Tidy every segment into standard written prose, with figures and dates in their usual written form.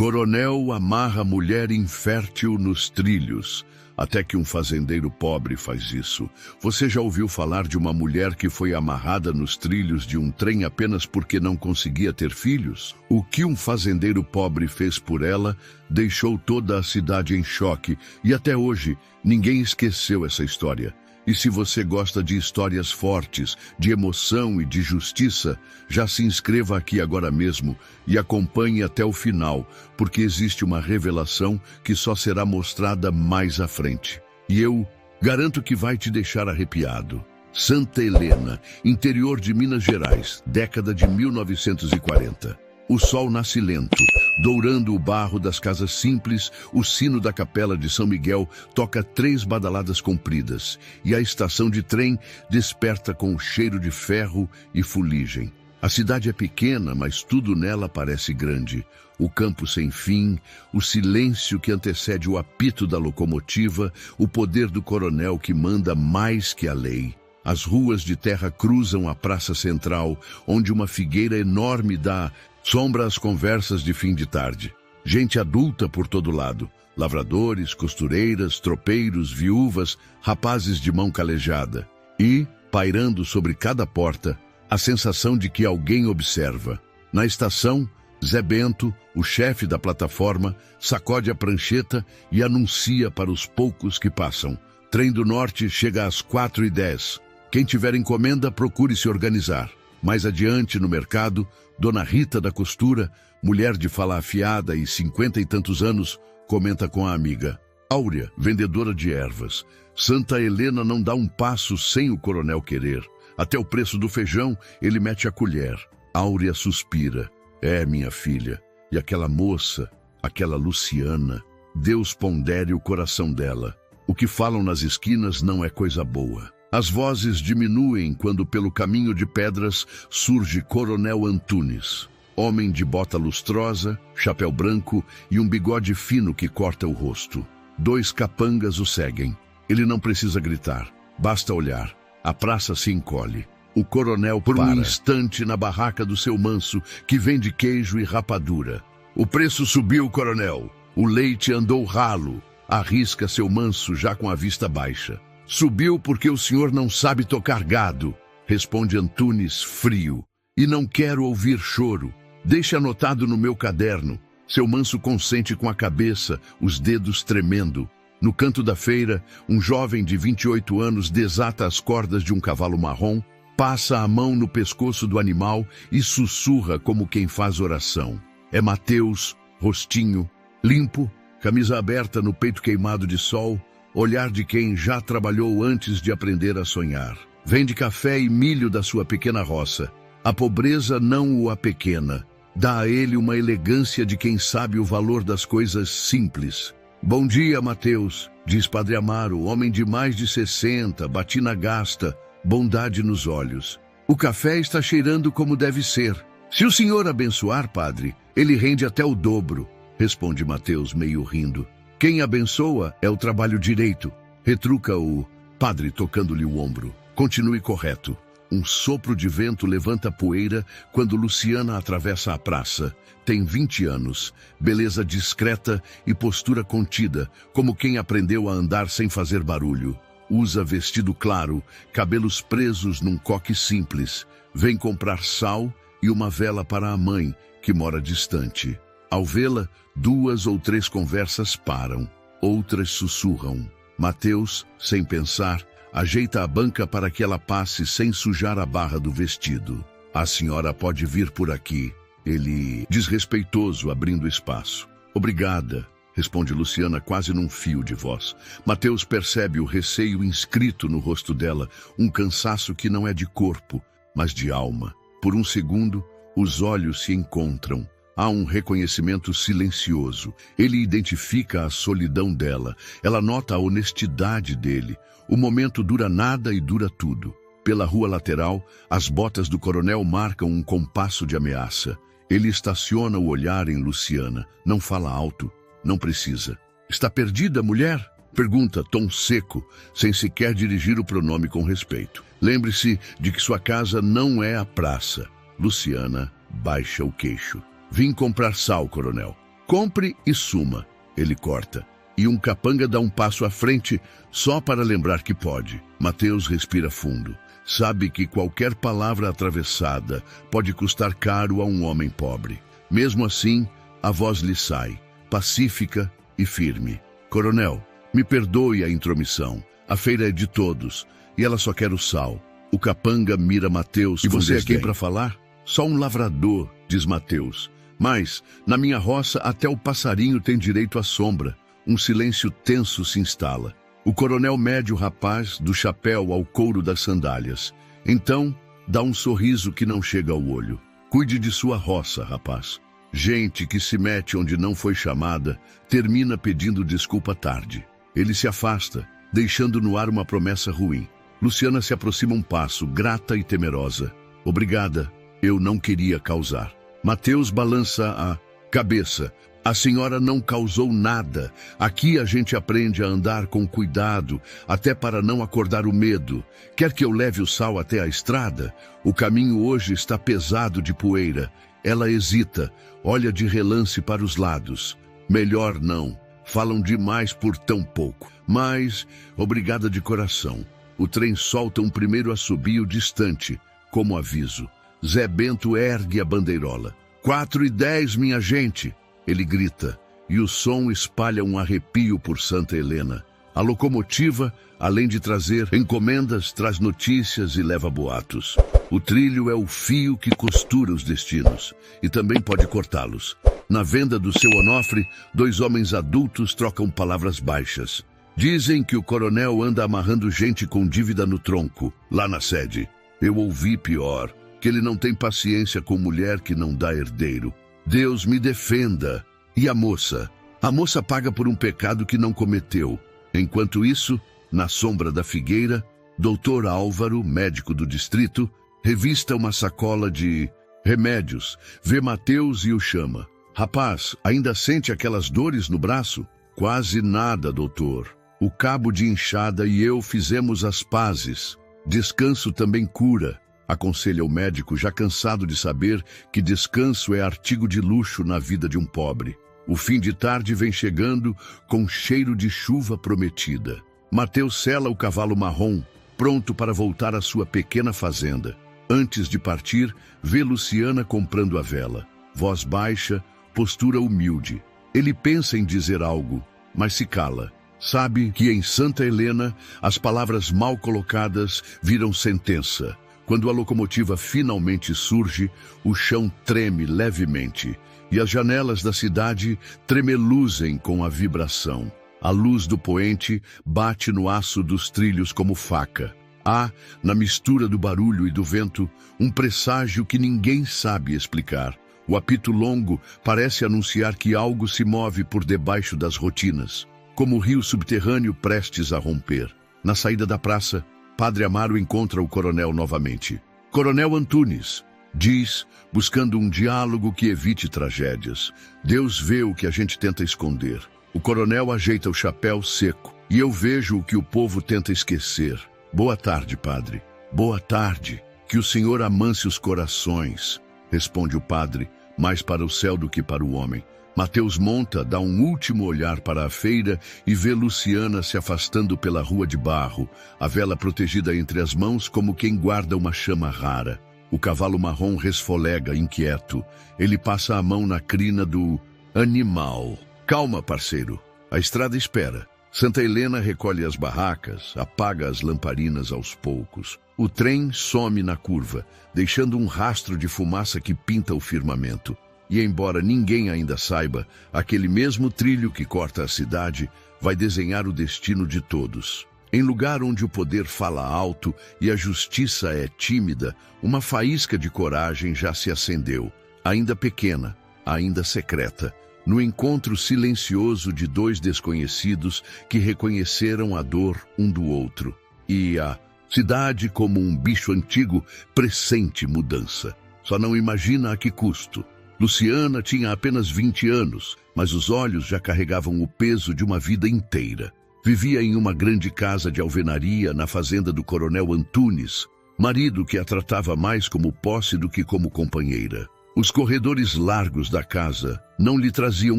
Coronel amarra mulher infértil nos trilhos, até que um fazendeiro pobre faz isso. Você já ouviu falar de uma mulher que foi amarrada nos trilhos de um trem apenas porque não conseguia ter filhos? O que um fazendeiro pobre fez por ela deixou toda a cidade em choque, e até hoje ninguém esqueceu essa história. E se você gosta de histórias fortes, de emoção e de justiça, já se inscreva aqui agora mesmo e acompanhe até o final, porque existe uma revelação que só será mostrada mais à frente. E eu garanto que vai te deixar arrepiado. Santa Helena, interior de Minas Gerais, década de 1940. O sol nasce lento, dourando o barro das casas simples. O sino da capela de São Miguel toca 3 badaladas compridas, e a estação de trem desperta com o cheiro de ferro e fuligem. A cidade é pequena, mas tudo nela parece grande. O campo sem fim, o silêncio que antecede o apito da locomotiva, o poder do coronel que manda mais que a lei. As ruas de terra cruzam a praça central, onde uma figueira enorme dá sombra às conversas de fim de tarde. Gente adulta por todo lado. Lavradores, costureiras, tropeiros, viúvas, rapazes de mão calejada. E, pairando sobre cada porta, a sensação de que alguém observa. Na estação, Zé Bento, o chefe da plataforma, sacode a prancheta e anuncia para os poucos que passam. Trem do Norte chega às 4h10. Quem tiver encomenda, procure se organizar. Mais adiante, no mercado, Dona Rita da Costura, mulher de fala afiada e 50 e tantos anos, comenta com a amiga. Áurea, vendedora de ervas. Santa Helena não dá um passo sem o coronel querer. Até o preço do feijão, ele mete a colher. Áurea suspira. É, minha filha. E aquela moça, aquela Luciana, Deus pondere o coração dela. O que falam nas esquinas não é coisa boa. As vozes diminuem quando pelo caminho de pedras surge Coronel Antunes. Homem de bota lustrosa, chapéu branco e um bigode fino que corta o rosto. 2 capangas o seguem. Ele não precisa gritar, basta olhar. A praça se encolhe. O coronel por um instante na barraca do seu manso, que vende queijo e rapadura. O preço subiu, coronel. O leite andou ralo. Arrisca seu manso já com a vista baixa. Subiu porque o senhor não sabe tocar gado, responde Antunes frio. E não quero ouvir choro. Deixe anotado no meu caderno. Seu manso consente com a cabeça, os dedos tremendo. No canto da feira, um jovem de 28 anos desata as cordas de um cavalo marrom, passa a mão no pescoço do animal e sussurra como quem faz oração. É Mateus, rostinho, limpo, camisa aberta no peito queimado de sol, olhar de quem já trabalhou antes de aprender a sonhar. Vende café e milho da sua pequena roça. A pobreza não o apequena. Dá a ele uma elegância de quem sabe o valor das coisas simples. Bom dia, Mateus, diz Padre Amaro, homem de mais de 60, batina gasta, bondade nos olhos. O café está cheirando como deve ser. Se o senhor abençoar, padre, ele rende até o dobro, responde Mateus meio rindo. Quem abençoa é o trabalho direito, retruca o padre tocando-lhe o ombro. Continue correto. Um sopro de vento levanta a poeira quando Luciana atravessa a praça. Tem 20 anos, beleza discreta e postura contida, como quem aprendeu a andar sem fazer barulho. Usa vestido claro, cabelos presos num coque simples. Vem comprar sal e uma vela para a mãe, que mora distante. Ao vê-la, 2 ou 3 conversas param, outras sussurram. Mateus, sem pensar, ajeita a banca para que ela passe sem sujar a barra do vestido. A senhora pode vir por aqui. Ele, desrespeitoso, abrindo espaço. Obrigada, responde Luciana quase num fio de voz. Mateus percebe o receio inscrito no rosto dela, um cansaço que não é de corpo, mas de alma. Por um segundo, os olhos se encontram. Há um reconhecimento silencioso. Ele identifica a solidão dela. Ela nota a honestidade dele. O momento dura nada e dura tudo. Pela rua lateral, as botas do coronel marcam um compasso de ameaça. Ele estaciona o olhar em Luciana. Não fala alto. Não precisa. Está perdida, mulher? Pergunta, tom seco, sem sequer dirigir o pronome com respeito. Lembre-se de que sua casa não é a praça. Luciana baixa o queixo. Vim comprar sal, coronel. Compre e suma. Ele corta. E um capanga dá um passo à frente só para lembrar que pode. Mateus respira fundo. Sabe que qualquer palavra atravessada pode custar caro a um homem pobre. Mesmo assim, a voz lhe sai, pacífica e firme. Coronel, me perdoe a intromissão. A feira é de todos e ela só quer o sal. O capanga mira Mateus. E você é quem para falar? Só um lavrador, diz Mateus. Mas, na minha roça, até o passarinho tem direito à sombra. Um silêncio tenso se instala. O coronel mede o rapaz do chapéu ao couro das sandálias. Então, dá um sorriso que não chega ao olho. Cuide de sua roça, rapaz. Gente que se mete onde não foi chamada, termina pedindo desculpa tarde. Ele se afasta, deixando no ar uma promessa ruim. Luciana se aproxima um passo, grata e temerosa. Obrigada, eu não queria causar. Mateus balança a cabeça. A senhora não causou nada. Aqui a gente aprende a andar com cuidado, até para não acordar o medo. Quer que eu leve o sal até a estrada? O caminho hoje está pesado de poeira. Ela hesita, olha de relance para os lados. Melhor não. Falam demais por tão pouco. Mas, obrigada de coração. O trem solta um primeiro assobio distante, como aviso. Zé Bento ergue a bandeirola. 4:10, minha gente! Ele grita, e o som espalha um arrepio por Santa Helena. A locomotiva, além de trazer encomendas, traz notícias e leva boatos. O trilho é o fio que costura os destinos, e também pode cortá-los. Na venda do seu Onofre, 2 homens adultos trocam palavras baixas. Dizem que o coronel anda amarrando gente com dívida no tronco, lá na sede. Eu ouvi pior, que ele não tem paciência com mulher que não dá herdeiro. Deus me defenda. E a moça? A moça paga por um pecado que não cometeu. Enquanto isso, na sombra da figueira, Dr. Álvaro, médico do distrito, revista uma sacola de remédios, vê Mateus e o chama. Rapaz, ainda sente aquelas dores no braço? Quase nada, doutor. O cabo de inchada e eu fizemos as pazes. Descanso também cura. Aconselha o médico, já cansado de saber que descanso é artigo de luxo na vida de um pobre. O fim de tarde vem chegando com cheiro de chuva prometida. Mateus sela o cavalo marrom, pronto para voltar à sua pequena fazenda. Antes de partir, vê Luciana comprando a vela. Voz baixa, postura humilde. Ele pensa em dizer algo, mas se cala. Sabe que em Santa Helena as palavras mal colocadas viram sentença. Quando a locomotiva finalmente surge, o chão treme levemente e as janelas da cidade tremeluzem com a vibração. A luz do poente bate no aço dos trilhos como faca. Há, na mistura do barulho e do vento, um presságio que ninguém sabe explicar. O apito longo parece anunciar que algo se move por debaixo das rotinas, como o rio subterrâneo prestes a romper. Na saída da praça, Padre Amaro encontra o coronel novamente. Coronel Antunes, diz, buscando um diálogo que evite tragédias. Deus vê o que a gente tenta esconder. O coronel ajeita o chapéu seco e eu vejo o que o povo tenta esquecer. Boa tarde, padre. Boa tarde. Que o Senhor amance os corações, responde o padre, mais para o céu do que para o homem. Mateus monta, dá um último olhar para a feira e vê Luciana se afastando pela rua de barro, a vela protegida entre as mãos como quem guarda uma chama rara. O cavalo marrom resfolega, inquieto. Ele passa a mão na crina do animal. Calma, parceiro. A estrada espera. Santa Helena recolhe as barracas, apaga as lamparinas aos poucos. O trem some na curva, deixando um rastro de fumaça que pinta o firmamento. E embora ninguém ainda saiba, aquele mesmo trilho que corta a cidade vai desenhar o destino de todos. Em lugar onde o poder fala alto e a justiça é tímida, uma faísca de coragem já se acendeu, ainda pequena, ainda secreta, no encontro silencioso de 2 desconhecidos que reconheceram a dor um do outro. E a cidade, como um bicho antigo, pressente mudança. Só não imagina a que custo. Luciana tinha apenas 20 anos, mas os olhos já carregavam o peso de uma vida inteira. Vivia em uma grande casa de alvenaria na fazenda do coronel Antunes, marido que a tratava mais como posse do que como companheira. Os corredores largos da casa não lhe traziam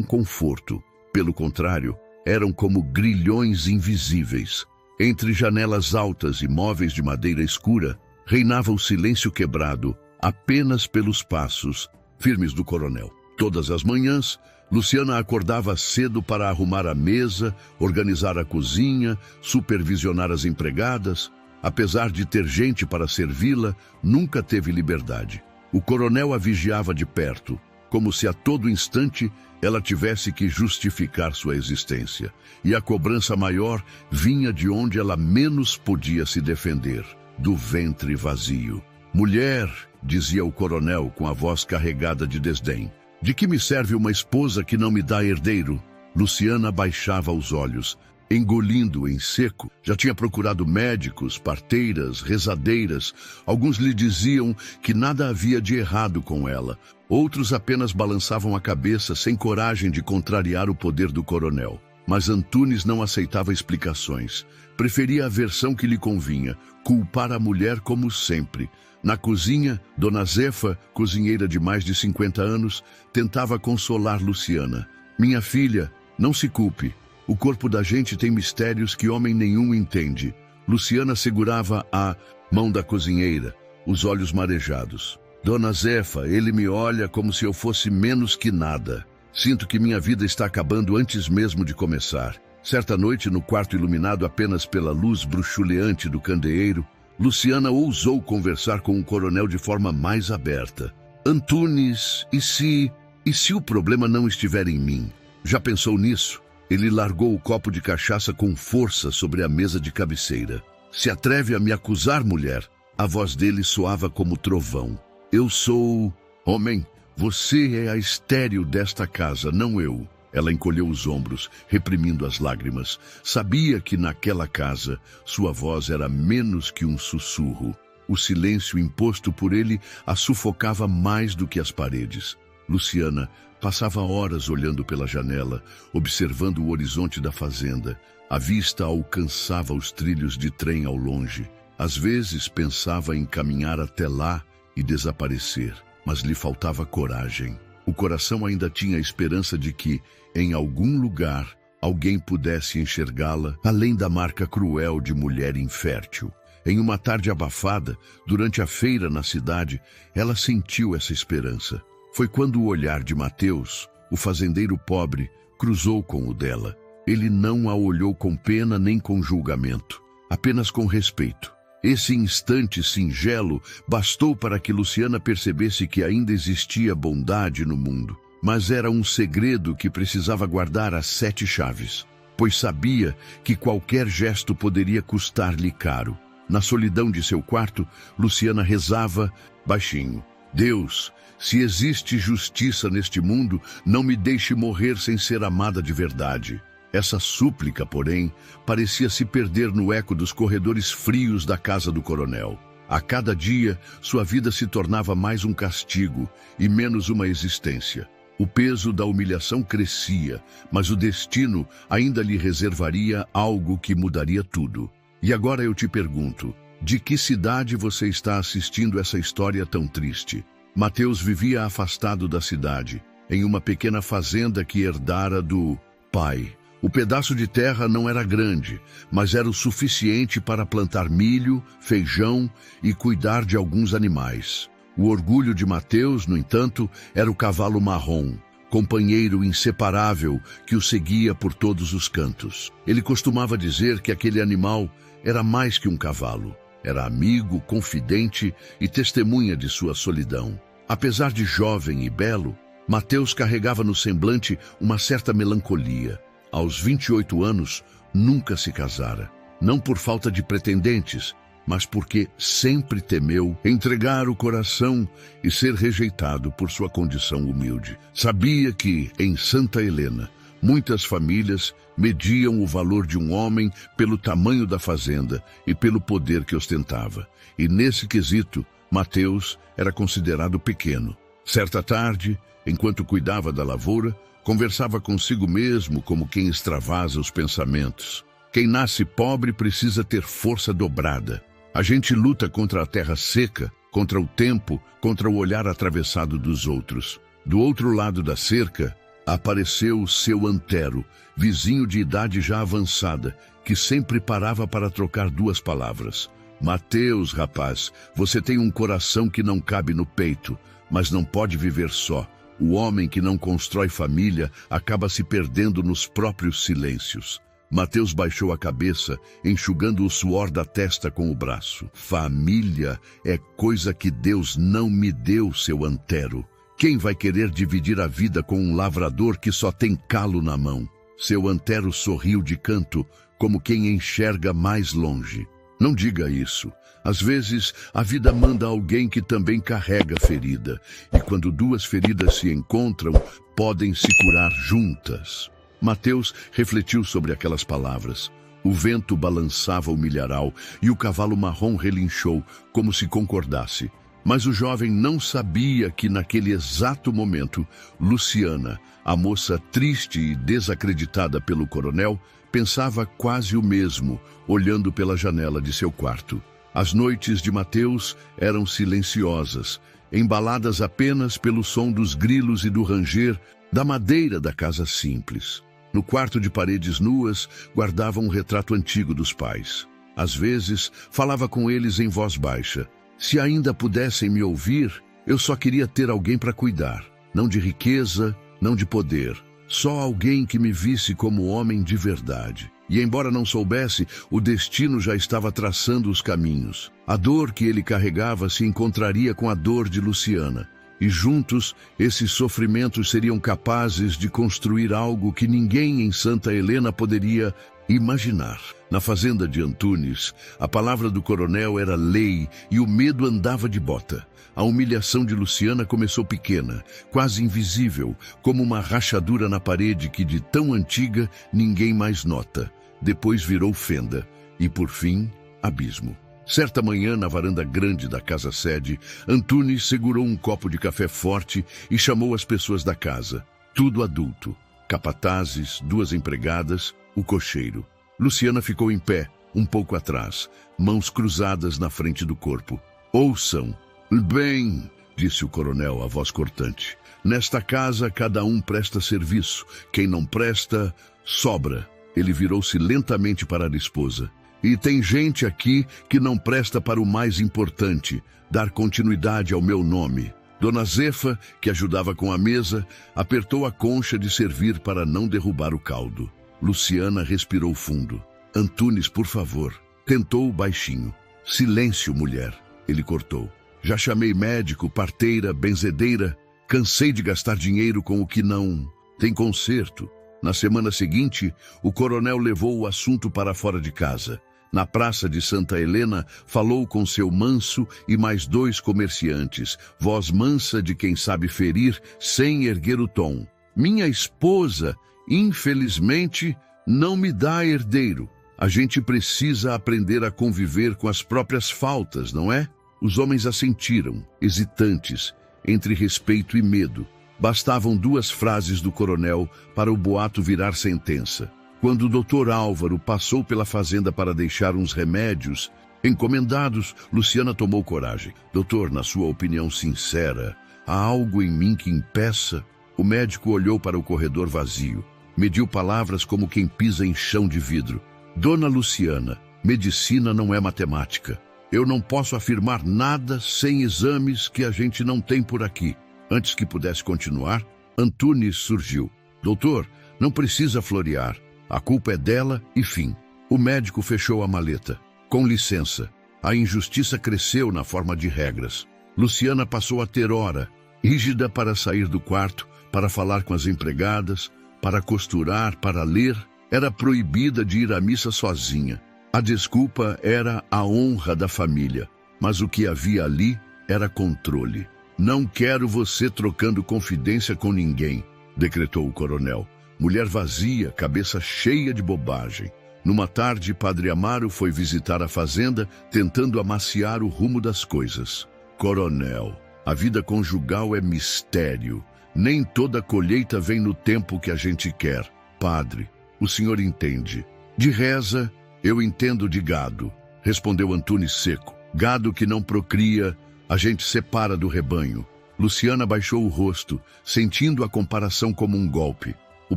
conforto. Pelo contrário, eram como grilhões invisíveis. Entre janelas altas e móveis de madeira escura, reinava o silêncio quebrado apenas pelos passos firmes do coronel. Todas as manhãs, Luciana acordava cedo para arrumar a mesa, organizar a cozinha, supervisionar as empregadas. Apesar de ter gente para servi-la, nunca teve liberdade. O coronel a vigiava de perto, como se a todo instante ela tivesse que justificar sua existência. E a cobrança maior vinha de onde ela menos podia se defender, do ventre vazio. "Mulher", dizia o coronel com a voz carregada de desdém, "de que me serve uma esposa que não me dá herdeiro?" Luciana baixava os olhos, engolindo em seco. Já tinha procurado médicos, parteiras, rezadeiras. Alguns lhe diziam que nada havia de errado com ela. Outros apenas balançavam a cabeça sem coragem de contrariar o poder do coronel. Mas Antunes não aceitava explicações. Preferia a versão que lhe convinha, culpar a mulher como sempre. Na cozinha, Dona Zefa, cozinheira de mais de 50 anos, tentava consolar Luciana. "Minha filha, não se culpe. O corpo da gente tem mistérios que homem nenhum entende." Luciana segurava a mão da cozinheira, os olhos marejados. "Dona Zefa, ele me olha como se eu fosse menos que nada. Sinto que minha vida está acabando antes mesmo de começar." Certa noite, no quarto iluminado apenas pela luz bruxuleante do candeeiro, Luciana ousou conversar com o coronel de forma mais aberta. "Antunes, e se o problema não estiver em mim? Já pensou nisso?" Ele largou o copo de cachaça com força sobre a mesa de cabeceira. "Se atreve a me acusar, mulher?" A voz dele soava como trovão. "Eu sou... Homem, você é a estéril desta casa, não eu." Ela encolheu os ombros, reprimindo as lágrimas. Sabia que naquela casa sua voz era menos que um sussurro. O silêncio imposto por ele a sufocava mais do que as paredes. Luciana passava horas olhando pela janela, observando o horizonte da fazenda. A vista alcançava os trilhos de trem ao longe. Às vezes pensava em caminhar até lá e desaparecer, mas lhe faltava coragem. O coração ainda tinha a esperança de que, em algum lugar, alguém pudesse enxergá-la, além da marca cruel de mulher infértil. Em uma tarde abafada, durante a feira na cidade, ela sentiu essa esperança. Foi quando o olhar de Mateus, o fazendeiro pobre, cruzou com o dela. Ele não a olhou com pena nem com julgamento, apenas com respeito. Esse instante singelo bastou para que Luciana percebesse que ainda existia bondade no mundo. Mas era um segredo que precisava guardar às 7 chaves, pois sabia que qualquer gesto poderia custar-lhe caro. Na solidão de seu quarto, Luciana rezava baixinho: "Deus, se existe justiça neste mundo, não me deixe morrer sem ser amada de verdade." Essa súplica, porém, parecia se perder no eco dos corredores frios da casa do coronel. A cada dia, sua vida se tornava mais um castigo e menos uma existência. O peso da humilhação crescia, mas o destino ainda lhe reservaria algo que mudaria tudo. E agora eu te pergunto, de que cidade você está assistindo essa história tão triste? Mateus vivia afastado da cidade, em uma pequena fazenda que herdara do pai. O pedaço de terra não era grande, mas era o suficiente para plantar milho, feijão e cuidar de alguns animais. O orgulho de Mateus, no entanto, era o cavalo marrom, companheiro inseparável que o seguia por todos os cantos. Ele costumava dizer que aquele animal era mais que um cavalo. Era amigo, confidente e testemunha de sua solidão. Apesar de jovem e belo, Mateus carregava no semblante uma certa melancolia. Aos 28 anos, nunca se casara. Não por falta de pretendentes, mas porque sempre temeu entregar o coração e ser rejeitado por sua condição humilde. Sabia que, em Santa Helena, muitas famílias mediam o valor de um homem pelo tamanho da fazenda e pelo poder que ostentava. E nesse quesito, Mateus era considerado pequeno. Certa tarde, enquanto cuidava da lavoura, conversava consigo mesmo como quem extravasa os pensamentos. Quem nasce pobre precisa ter força dobrada. A gente luta contra a terra seca contra o tempo, contra o olhar atravessado dos outros. Do outro lado da cerca, apareceu seu Antero, vizinho de idade já avançada, que sempre parava para trocar duas palavras. Mateus, rapaz, você tem um coração que não cabe no peito, mas não pode viver só. O homem que não constrói família acaba se perdendo nos próprios silêncios. Mateus baixou a cabeça, enxugando o suor da testa com o braço. Família é coisa que Deus não me deu, seu Antero. Quem vai querer dividir a vida com um lavrador que só tem calo na mão? Seu Antero sorriu de canto, como quem enxerga mais longe. Não diga isso. Às vezes, a vida manda alguém que também carrega ferida. E quando duas feridas se encontram, podem se curar juntas. Mateus refletiu sobre aquelas palavras. O vento balançava o milharal e o cavalo marrom relinchou, como se concordasse. Mas o jovem não sabia que naquele exato momento, Luciana, a moça triste e desacreditada pelo coronel, pensava quase o mesmo, olhando pela janela de seu quarto. As noites de Mateus eram silenciosas, embaladas apenas pelo som dos grilos e do ranger da madeira da casa simples. No quarto de paredes nuas, guardava um retrato antigo dos pais. Às vezes, falava com eles em voz baixa. Se ainda pudessem me ouvir, eu só queria ter alguém para cuidar. Não de riqueza, não de poder. Só alguém que me visse como homem de verdade. E embora não soubesse, o destino já estava traçando os caminhos. A dor que ele carregava se encontraria com a dor de Luciana. E juntos, esses sofrimentos seriam capazes de construir algo que ninguém em Santa Helena poderia imaginar. Na fazenda de Antunes, a palavra do coronel era lei e o medo andava de bota. A humilhação de Luciana começou pequena, quase invisível, como uma rachadura na parede que de tão antiga ninguém mais nota. Depois virou fenda e, por fim, abismo. Certa manhã, na varanda grande da casa-sede, Antunes segurou um copo de café forte e chamou as pessoas da casa. Tudo adulto. Capatazes, duas empregadas, o cocheiro. Luciana ficou em pé, um pouco atrás, mãos cruzadas na frente do corpo. Ouçam. Bem, disse o coronel, a voz cortante. Nesta casa, cada um presta serviço. Quem não presta, sobra. Ele virou-se lentamente para a esposa. E tem gente aqui que não presta para o mais importante, dar continuidade ao meu nome. Dona Zefa, que ajudava com a mesa, apertou a concha de servir para não derrubar o caldo. Luciana respirou fundo. Antunes, por favor. Tentou baixinho. Silêncio, mulher. Ele cortou. Já chamei médico, parteira, benzedeira. Cansei de gastar dinheiro com o que não tem conserto. Na semana seguinte, o coronel levou o assunto para fora de casa. Na praça de Santa Helena, falou com seu manso e mais dois comerciantes, voz mansa de quem sabe ferir sem erguer o tom. Minha esposa, infelizmente, não me dá herdeiro. A gente precisa aprender a conviver com as próprias faltas, não é? Os homens assentiram, hesitantes, entre respeito e medo. Bastavam duas frases do coronel para o boato virar sentença. Quando o doutor Álvaro passou pela fazenda para deixar uns remédios encomendados, Luciana tomou coragem. Doutor, na sua opinião sincera, há algo em mim que impeça? O médico olhou para o corredor vazio. Mediu palavras como quem pisa em chão de vidro. Dona Luciana, medicina não é matemática. Eu não posso afirmar nada sem exames que a gente não tem por aqui. Antes que pudesse continuar, Antunes surgiu. Doutor, não precisa florear. A culpa é dela e fim. O médico fechou a maleta. Com licença. A injustiça cresceu na forma de regras. Luciana passou a ter hora, rígida para sair do quarto, para falar com as empregadas, para costurar, para ler. Era proibida de ir à missa sozinha. A desculpa era a honra da família, mas o que havia ali era controle. Não quero você trocando confidência com ninguém, decretou o coronel. Mulher vazia, cabeça cheia de bobagem. Numa tarde, Padre Amaro foi visitar a fazenda, tentando amaciar o rumo das coisas. Coronel, a vida conjugal é mistério. Nem toda colheita vem no tempo que a gente quer. Padre, o senhor entende. De reza, eu entendo de gado, respondeu Antunes seco. Gado que não procria, A gente separa do rebanho. Luciana baixou o rosto, sentindo a comparação como um golpe. O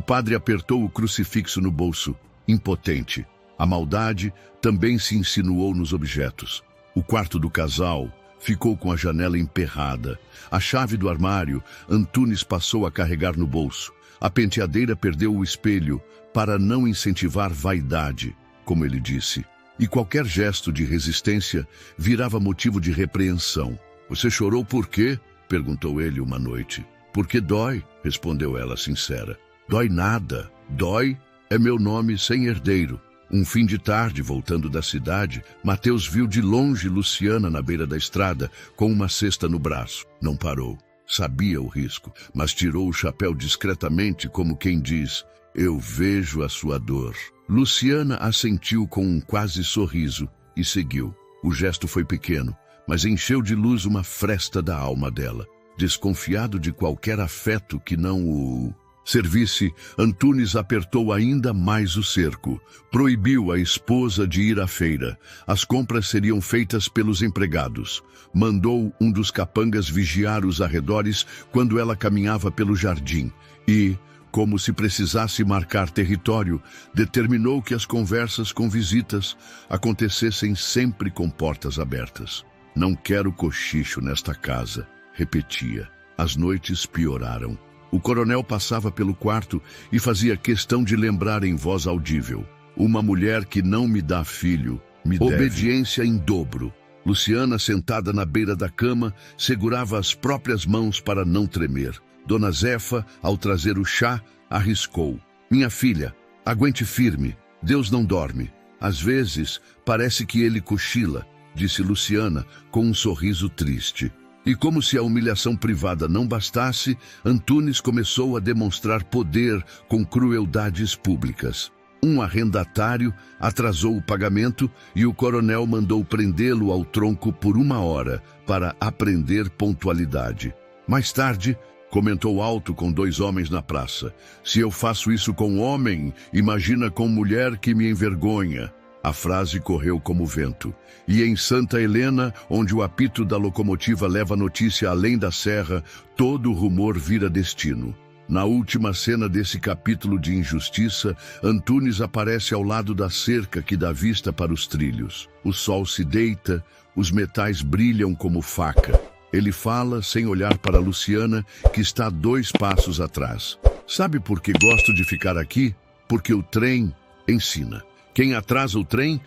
padre apertou o crucifixo no bolso, impotente. A maldade também se insinuou nos objetos. O quarto do casal ficou com a janela emperrada. A chave do armário, Antunes passou a carregar no bolso. A penteadeira perdeu o espelho para não incentivar vaidade, como ele disse. E qualquer gesto de resistência virava motivo de repreensão. Você chorou por quê? Perguntou ele uma noite. Porque dói, respondeu ela sincera. Dói nada. Dói é meu nome sem herdeiro. Um fim de tarde, voltando da cidade, Mateus viu de longe Luciana na beira da estrada, com uma cesta no braço. Não parou. Sabia o risco, mas tirou o chapéu discretamente, como quem diz, eu vejo a sua dor. Luciana assentiu com um quase sorriso e seguiu. O gesto foi pequeno, mas encheu de luz uma fresta da alma dela. Desconfiado de qualquer afeto que não o servisse, Antunes apertou ainda mais o cerco. Proibiu a esposa de ir à feira. As compras seriam feitas pelos empregados. Mandou um dos capangas vigiar os arredores quando ela caminhava pelo jardim. E, como se precisasse marcar território, determinou que as conversas com visitas acontecessem sempre com portas abertas. Não quero cochicho nesta casa, repetia. As noites pioraram. O coronel passava pelo quarto e fazia questão de lembrar em voz audível. Uma mulher que não me dá filho, me deve. Obediência em dobro. Luciana, sentada na beira da cama, segurava as próprias mãos para não tremer. Dona Zefa, ao trazer o chá, arriscou. Minha filha, aguente firme. Deus não dorme. Às vezes, parece que ele cochila, disse Luciana, com um sorriso triste. E como se a humilhação privada não bastasse, Antunes começou a demonstrar poder com crueldades públicas. Um arrendatário atrasou o pagamento e o coronel mandou prendê-lo ao tronco por 1 hora para aprender pontualidade. Mais tarde, comentou alto com 2 homens na praça. Se eu faço isso com homem, imagina com mulher que me envergonha. A frase correu como vento. E em Santa Helena, onde o apito da locomotiva leva notícia além da serra, todo rumor vira destino. Na última cena desse capítulo de injustiça, Antunes aparece ao lado da cerca que dá vista para os trilhos. O sol se deita, os metais brilham como faca. Ele fala sem olhar para Luciana, que está 2 passos atrás. Sabe por que gosto de ficar aqui? Porque o trem ensina. Quem atrasa o trem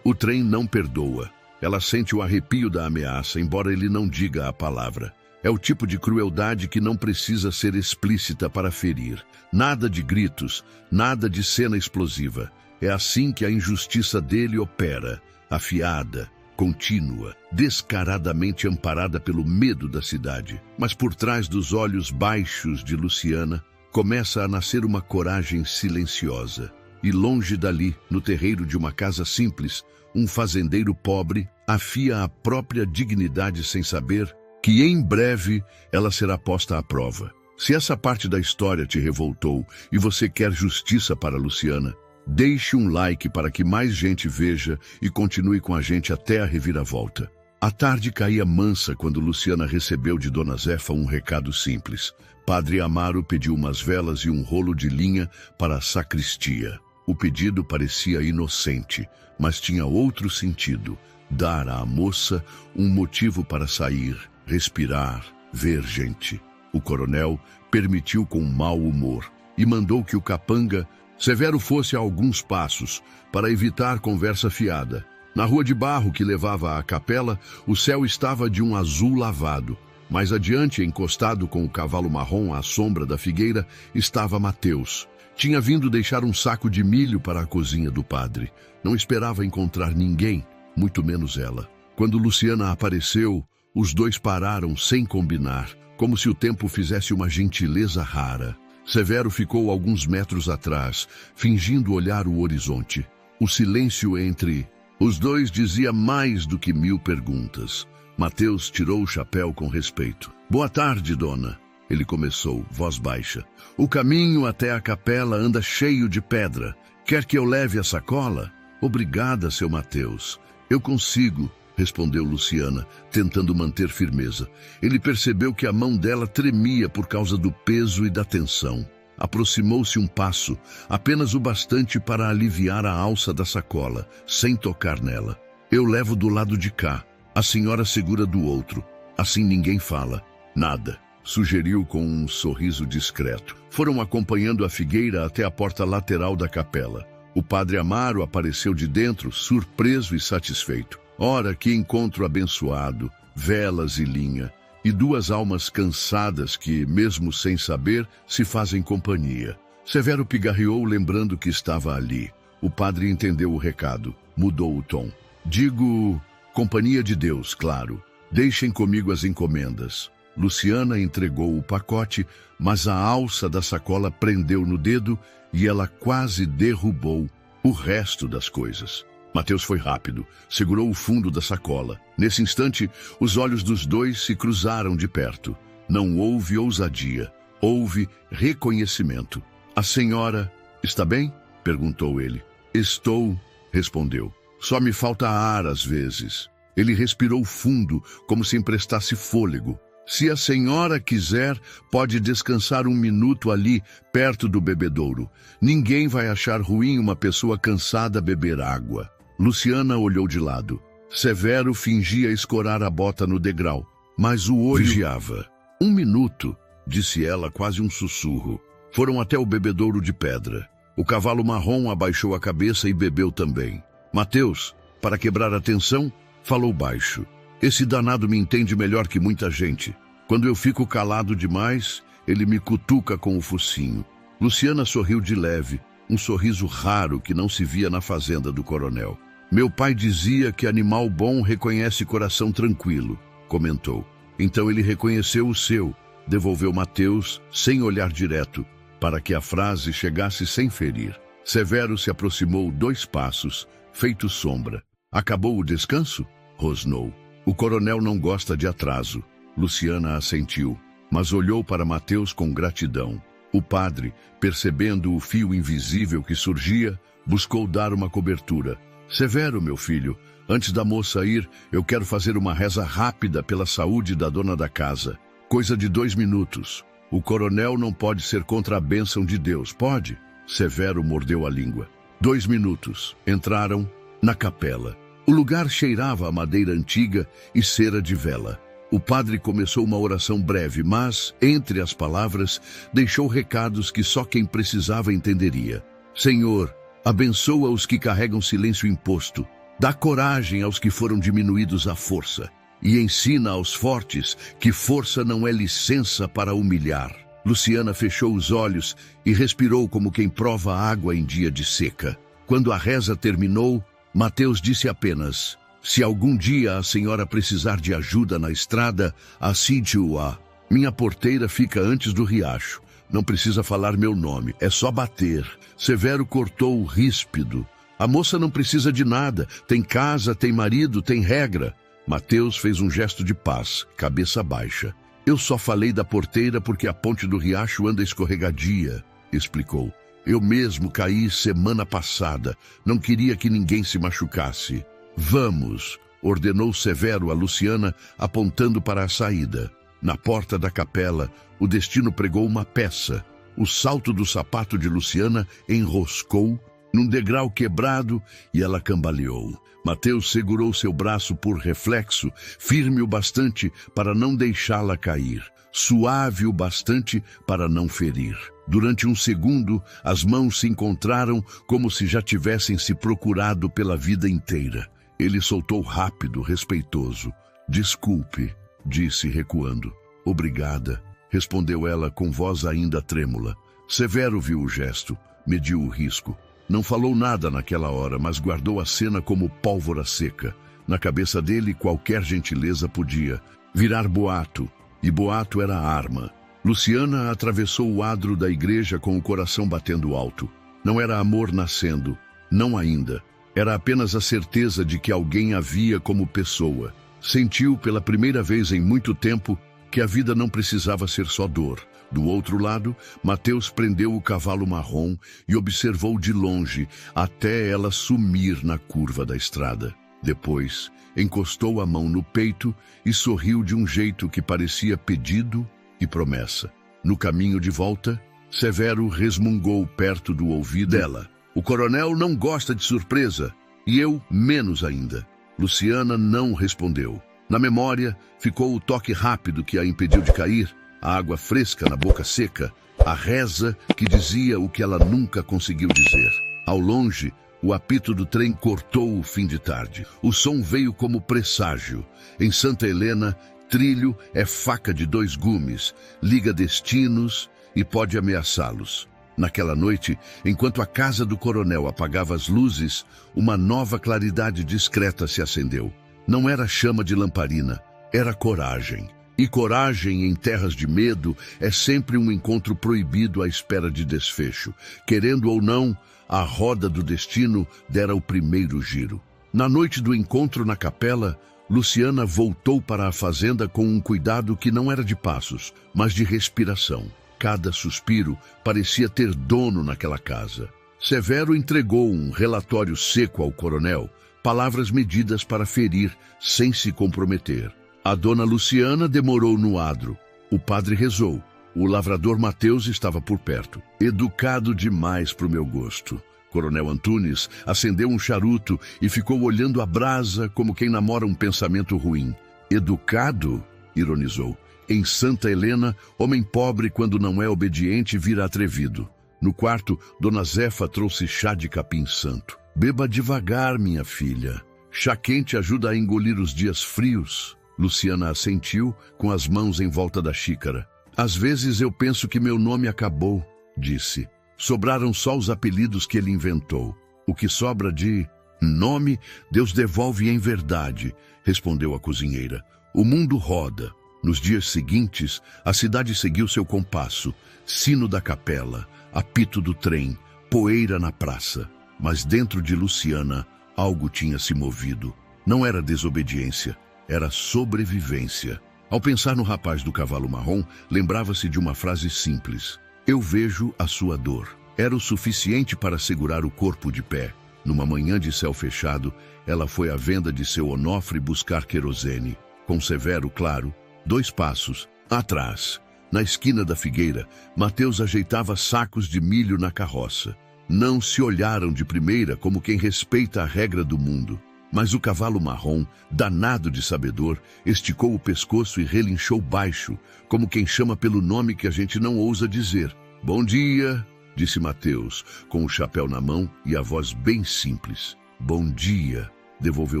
não perdoa. Ela sente o arrepio da ameaça, embora ele não diga a palavra. É o tipo de crueldade que não precisa ser explícita para ferir. Nada de gritos, nada de cena explosiva. É assim que a injustiça dele opera, afiada, contínua, descaradamente amparada pelo medo da cidade. Mas por trás dos olhos baixos de Luciana, começa a nascer uma coragem silenciosa. E longe dali, no terreiro de uma casa simples, um fazendeiro pobre afia a própria dignidade sem saber que em breve ela será posta à prova. Se essa parte da história te revoltou e você quer justiça para Luciana, deixe um like para que mais gente veja e continue com a gente até a reviravolta. A tarde caía mansa quando Luciana recebeu de Dona Zefa um recado simples. Padre Amaro pediu umas velas e um rolo de linha para a sacristia. O pedido parecia inocente, mas tinha outro sentido: dar à moça um motivo para sair, respirar, ver gente. O coronel permitiu com mau humor e mandou que o capanga Severo fosse a alguns passos para evitar conversa fiada. Na rua de barro que levava à capela, o céu estava de um azul lavado. Mais adiante, encostado com o cavalo marrom à sombra da figueira, estava Mateus. Tinha vindo deixar um saco de milho para a cozinha do padre. Não esperava encontrar ninguém, muito menos ela. Quando Luciana apareceu, os 2 pararam sem combinar, como se o tempo fizesse uma gentileza rara. Severo ficou alguns metros atrás, fingindo olhar o horizonte. O silêncio entre os 2 dizia mais do que 1000 perguntas. Mateus tirou o chapéu com respeito. Boa tarde, dona. Ele começou, voz baixa. O caminho até a capela anda cheio de pedra. Quer que eu leve a sacola? Obrigada, seu Mateus. Eu consigo, respondeu Luciana, tentando manter firmeza. Ele percebeu que a mão dela tremia por causa do peso e da tensão. Aproximou-se um passo, apenas o bastante para aliviar a alça da sacola, sem tocar nela. Eu levo do lado de cá, a senhora segura do outro. Assim ninguém fala. Nada, sugeriu com um sorriso discreto. Foram acompanhando a figueira até a porta lateral da capela. O padre Amaro apareceu de dentro, surpreso e satisfeito. Ora, que encontro abençoado, velas e linha, e duas almas cansadas que, mesmo sem saber, se fazem companhia. Severo pigarreou, lembrando que estava ali. O padre entendeu o recado, mudou o tom. Digo, companhia de Deus, claro. Deixem comigo as encomendas. Luciana entregou o pacote, mas a alça da sacola prendeu no dedo e ela quase derrubou o resto das coisas. Mateus foi rápido, segurou o fundo da sacola. Nesse instante, os olhos dos dois se cruzaram de perto. Não houve ousadia, houve reconhecimento. A senhora está bem? Perguntou ele. Estou, respondeu. Só me falta ar às vezes. Ele respirou fundo, como se emprestasse fôlego. Se a senhora quiser, pode descansar um minuto ali, perto do bebedouro. Ninguém vai achar ruim uma pessoa cansada beber água. Luciana olhou de lado. Severo fingia escorar a bota no degrau, mas o olho vigiava. Um minuto, disse ela, quase um sussurro. Foram até o bebedouro de pedra. O cavalo marrom abaixou a cabeça e bebeu também. Mateus, para quebrar a tensão, falou baixo. Esse danado me entende melhor que muita gente. Quando eu fico calado demais, ele me cutuca com o focinho. Luciana sorriu de leve, um sorriso raro que não se via na fazenda do coronel. Meu pai dizia que animal bom reconhece coração tranquilo, comentou. Então ele reconheceu o seu, devolveu Mateus, sem olhar direto, para que a frase chegasse sem ferir. Severo se aproximou 2 passos, feito sombra. Acabou o descanso? Rosnou. O coronel não gosta de atraso. Luciana assentiu, mas olhou para Mateus com gratidão. O padre, percebendo o fio invisível que surgia, buscou dar uma cobertura. Severo, meu filho, antes da moça ir, eu quero fazer uma reza rápida pela saúde da dona da casa. Coisa de 2 minutos. O coronel não pode ser contra a bênção de Deus, pode? Severo mordeu a língua. 2 minutos. Entraram na capela. O lugar cheirava a madeira antiga e cera de vela. O padre começou uma oração breve, mas, entre as palavras, deixou recados que só quem precisava entenderia. Senhor, abençoa os que carregam silêncio imposto. Dá coragem aos que foram diminuídos à força. E ensina aos fortes que força não é licença para humilhar. Luciana fechou os olhos e respirou como quem prova água em dia de seca. Quando a reza terminou, Mateus disse apenas: se algum dia a senhora precisar de ajuda na estrada, assinte-o-a. Minha porteira fica antes do riacho. Não precisa falar meu nome, é só bater. Severo cortou o ríspido. A moça não precisa de nada, tem casa, tem marido, tem regra. Mateus fez um gesto de paz, cabeça baixa. Eu só falei da porteira porque a ponte do riacho anda escorregadia, explicou. Eu mesmo caí semana passada. Não queria que ninguém se machucasse. Vamos, ordenou Severo a Luciana, apontando para a saída. Na porta da capela, o destino pregou uma peça. O salto do sapato de Luciana enroscou num degrau quebrado e ela cambaleou. Mateus segurou seu braço por reflexo, firme o bastante para não deixá-la cair, suave o bastante para não ferir. Durante um segundo, as mãos se encontraram como se já tivessem se procurado pela vida inteira. Ele soltou rápido, respeitoso. Desculpe, disse recuando. Obrigada, respondeu ela com voz ainda trêmula. Severo viu o gesto, mediu o risco. Não falou nada naquela hora, mas guardou a cena como pólvora seca. Na cabeça dele, qualquer gentileza podia virar boato, e boato era arma. Luciana atravessou o adro da igreja com o coração batendo alto. Não era amor nascendo, não ainda. Era apenas a certeza de que alguém a via como pessoa. Sentiu pela primeira vez em muito tempo que a vida não precisava ser só dor. Do outro lado, Mateus prendeu o cavalo marrom e observou de longe até ela sumir na curva da estrada. Depois, encostou a mão no peito e sorriu de um jeito que parecia pedido e promessa. No caminho de volta, Severo resmungou perto do ouvido dela. O coronel não gosta de surpresa, e eu menos ainda. Luciana não respondeu. Na memória, ficou o toque rápido que a impediu de cair, a água fresca na boca seca, a reza que dizia o que ela nunca conseguiu dizer. Ao longe, o apito do trem cortou o fim de tarde. O som veio como presságio. Em Santa Helena, trilho é faca de 2 gumes, liga destinos e pode ameaçá-los. Naquela noite, enquanto a casa do coronel apagava as luzes, uma nova claridade discreta se acendeu. Não era chama de lamparina, era coragem. E coragem em terras de medo é sempre um encontro proibido à espera de desfecho. Querendo ou não, a roda do destino dera o primeiro giro. Na noite do encontro na capela, Luciana voltou para a fazenda com um cuidado que não era de passos, mas de respiração. Cada suspiro parecia ter dono naquela casa. Severo entregou um relatório seco ao coronel, palavras medidas para ferir sem se comprometer. A dona Luciana demorou no adro. O padre rezou. O lavrador Mateus estava por perto. Educado demais para o meu gosto. Coronel Antunes acendeu um charuto e ficou olhando a brasa como quem namora um pensamento ruim. Educado? Ironizou. Em Santa Helena, homem pobre, quando não é obediente, vira atrevido. No quarto, Dona Zefa trouxe chá de capim santo. Beba devagar, minha filha. Chá quente ajuda a engolir os dias frios. Luciana assentiu, com as mãos em volta da xícara. Às vezes eu penso que meu nome acabou, disse. Sobraram só os apelidos que ele inventou. O que sobra de nome, Deus devolve em verdade, respondeu a cozinheira. O mundo roda. Nos dias seguintes, a cidade seguiu seu compasso. Sino da capela, apito do trem, poeira na praça. Mas dentro de Luciana, algo tinha se movido. Não era desobediência, era sobrevivência. Ao pensar no rapaz do cavalo marrom, lembrava-se de uma frase simples. Eu vejo a sua dor. Era o suficiente para segurar o corpo de pé. Numa manhã de céu fechado, ela foi à venda de seu Onofre buscar querosene. Com Severo, claro, 2 passos atrás. Na esquina da figueira, Mateus ajeitava sacos de milho na carroça. Não se olharam de primeira como quem respeita a regra do mundo. Mas o cavalo marrom, danado de sabedor, esticou o pescoço e relinchou baixo, como quem chama pelo nome que a gente não ousa dizer. Bom dia, disse Mateus, com o chapéu na mão e a voz bem simples. Bom dia, devolveu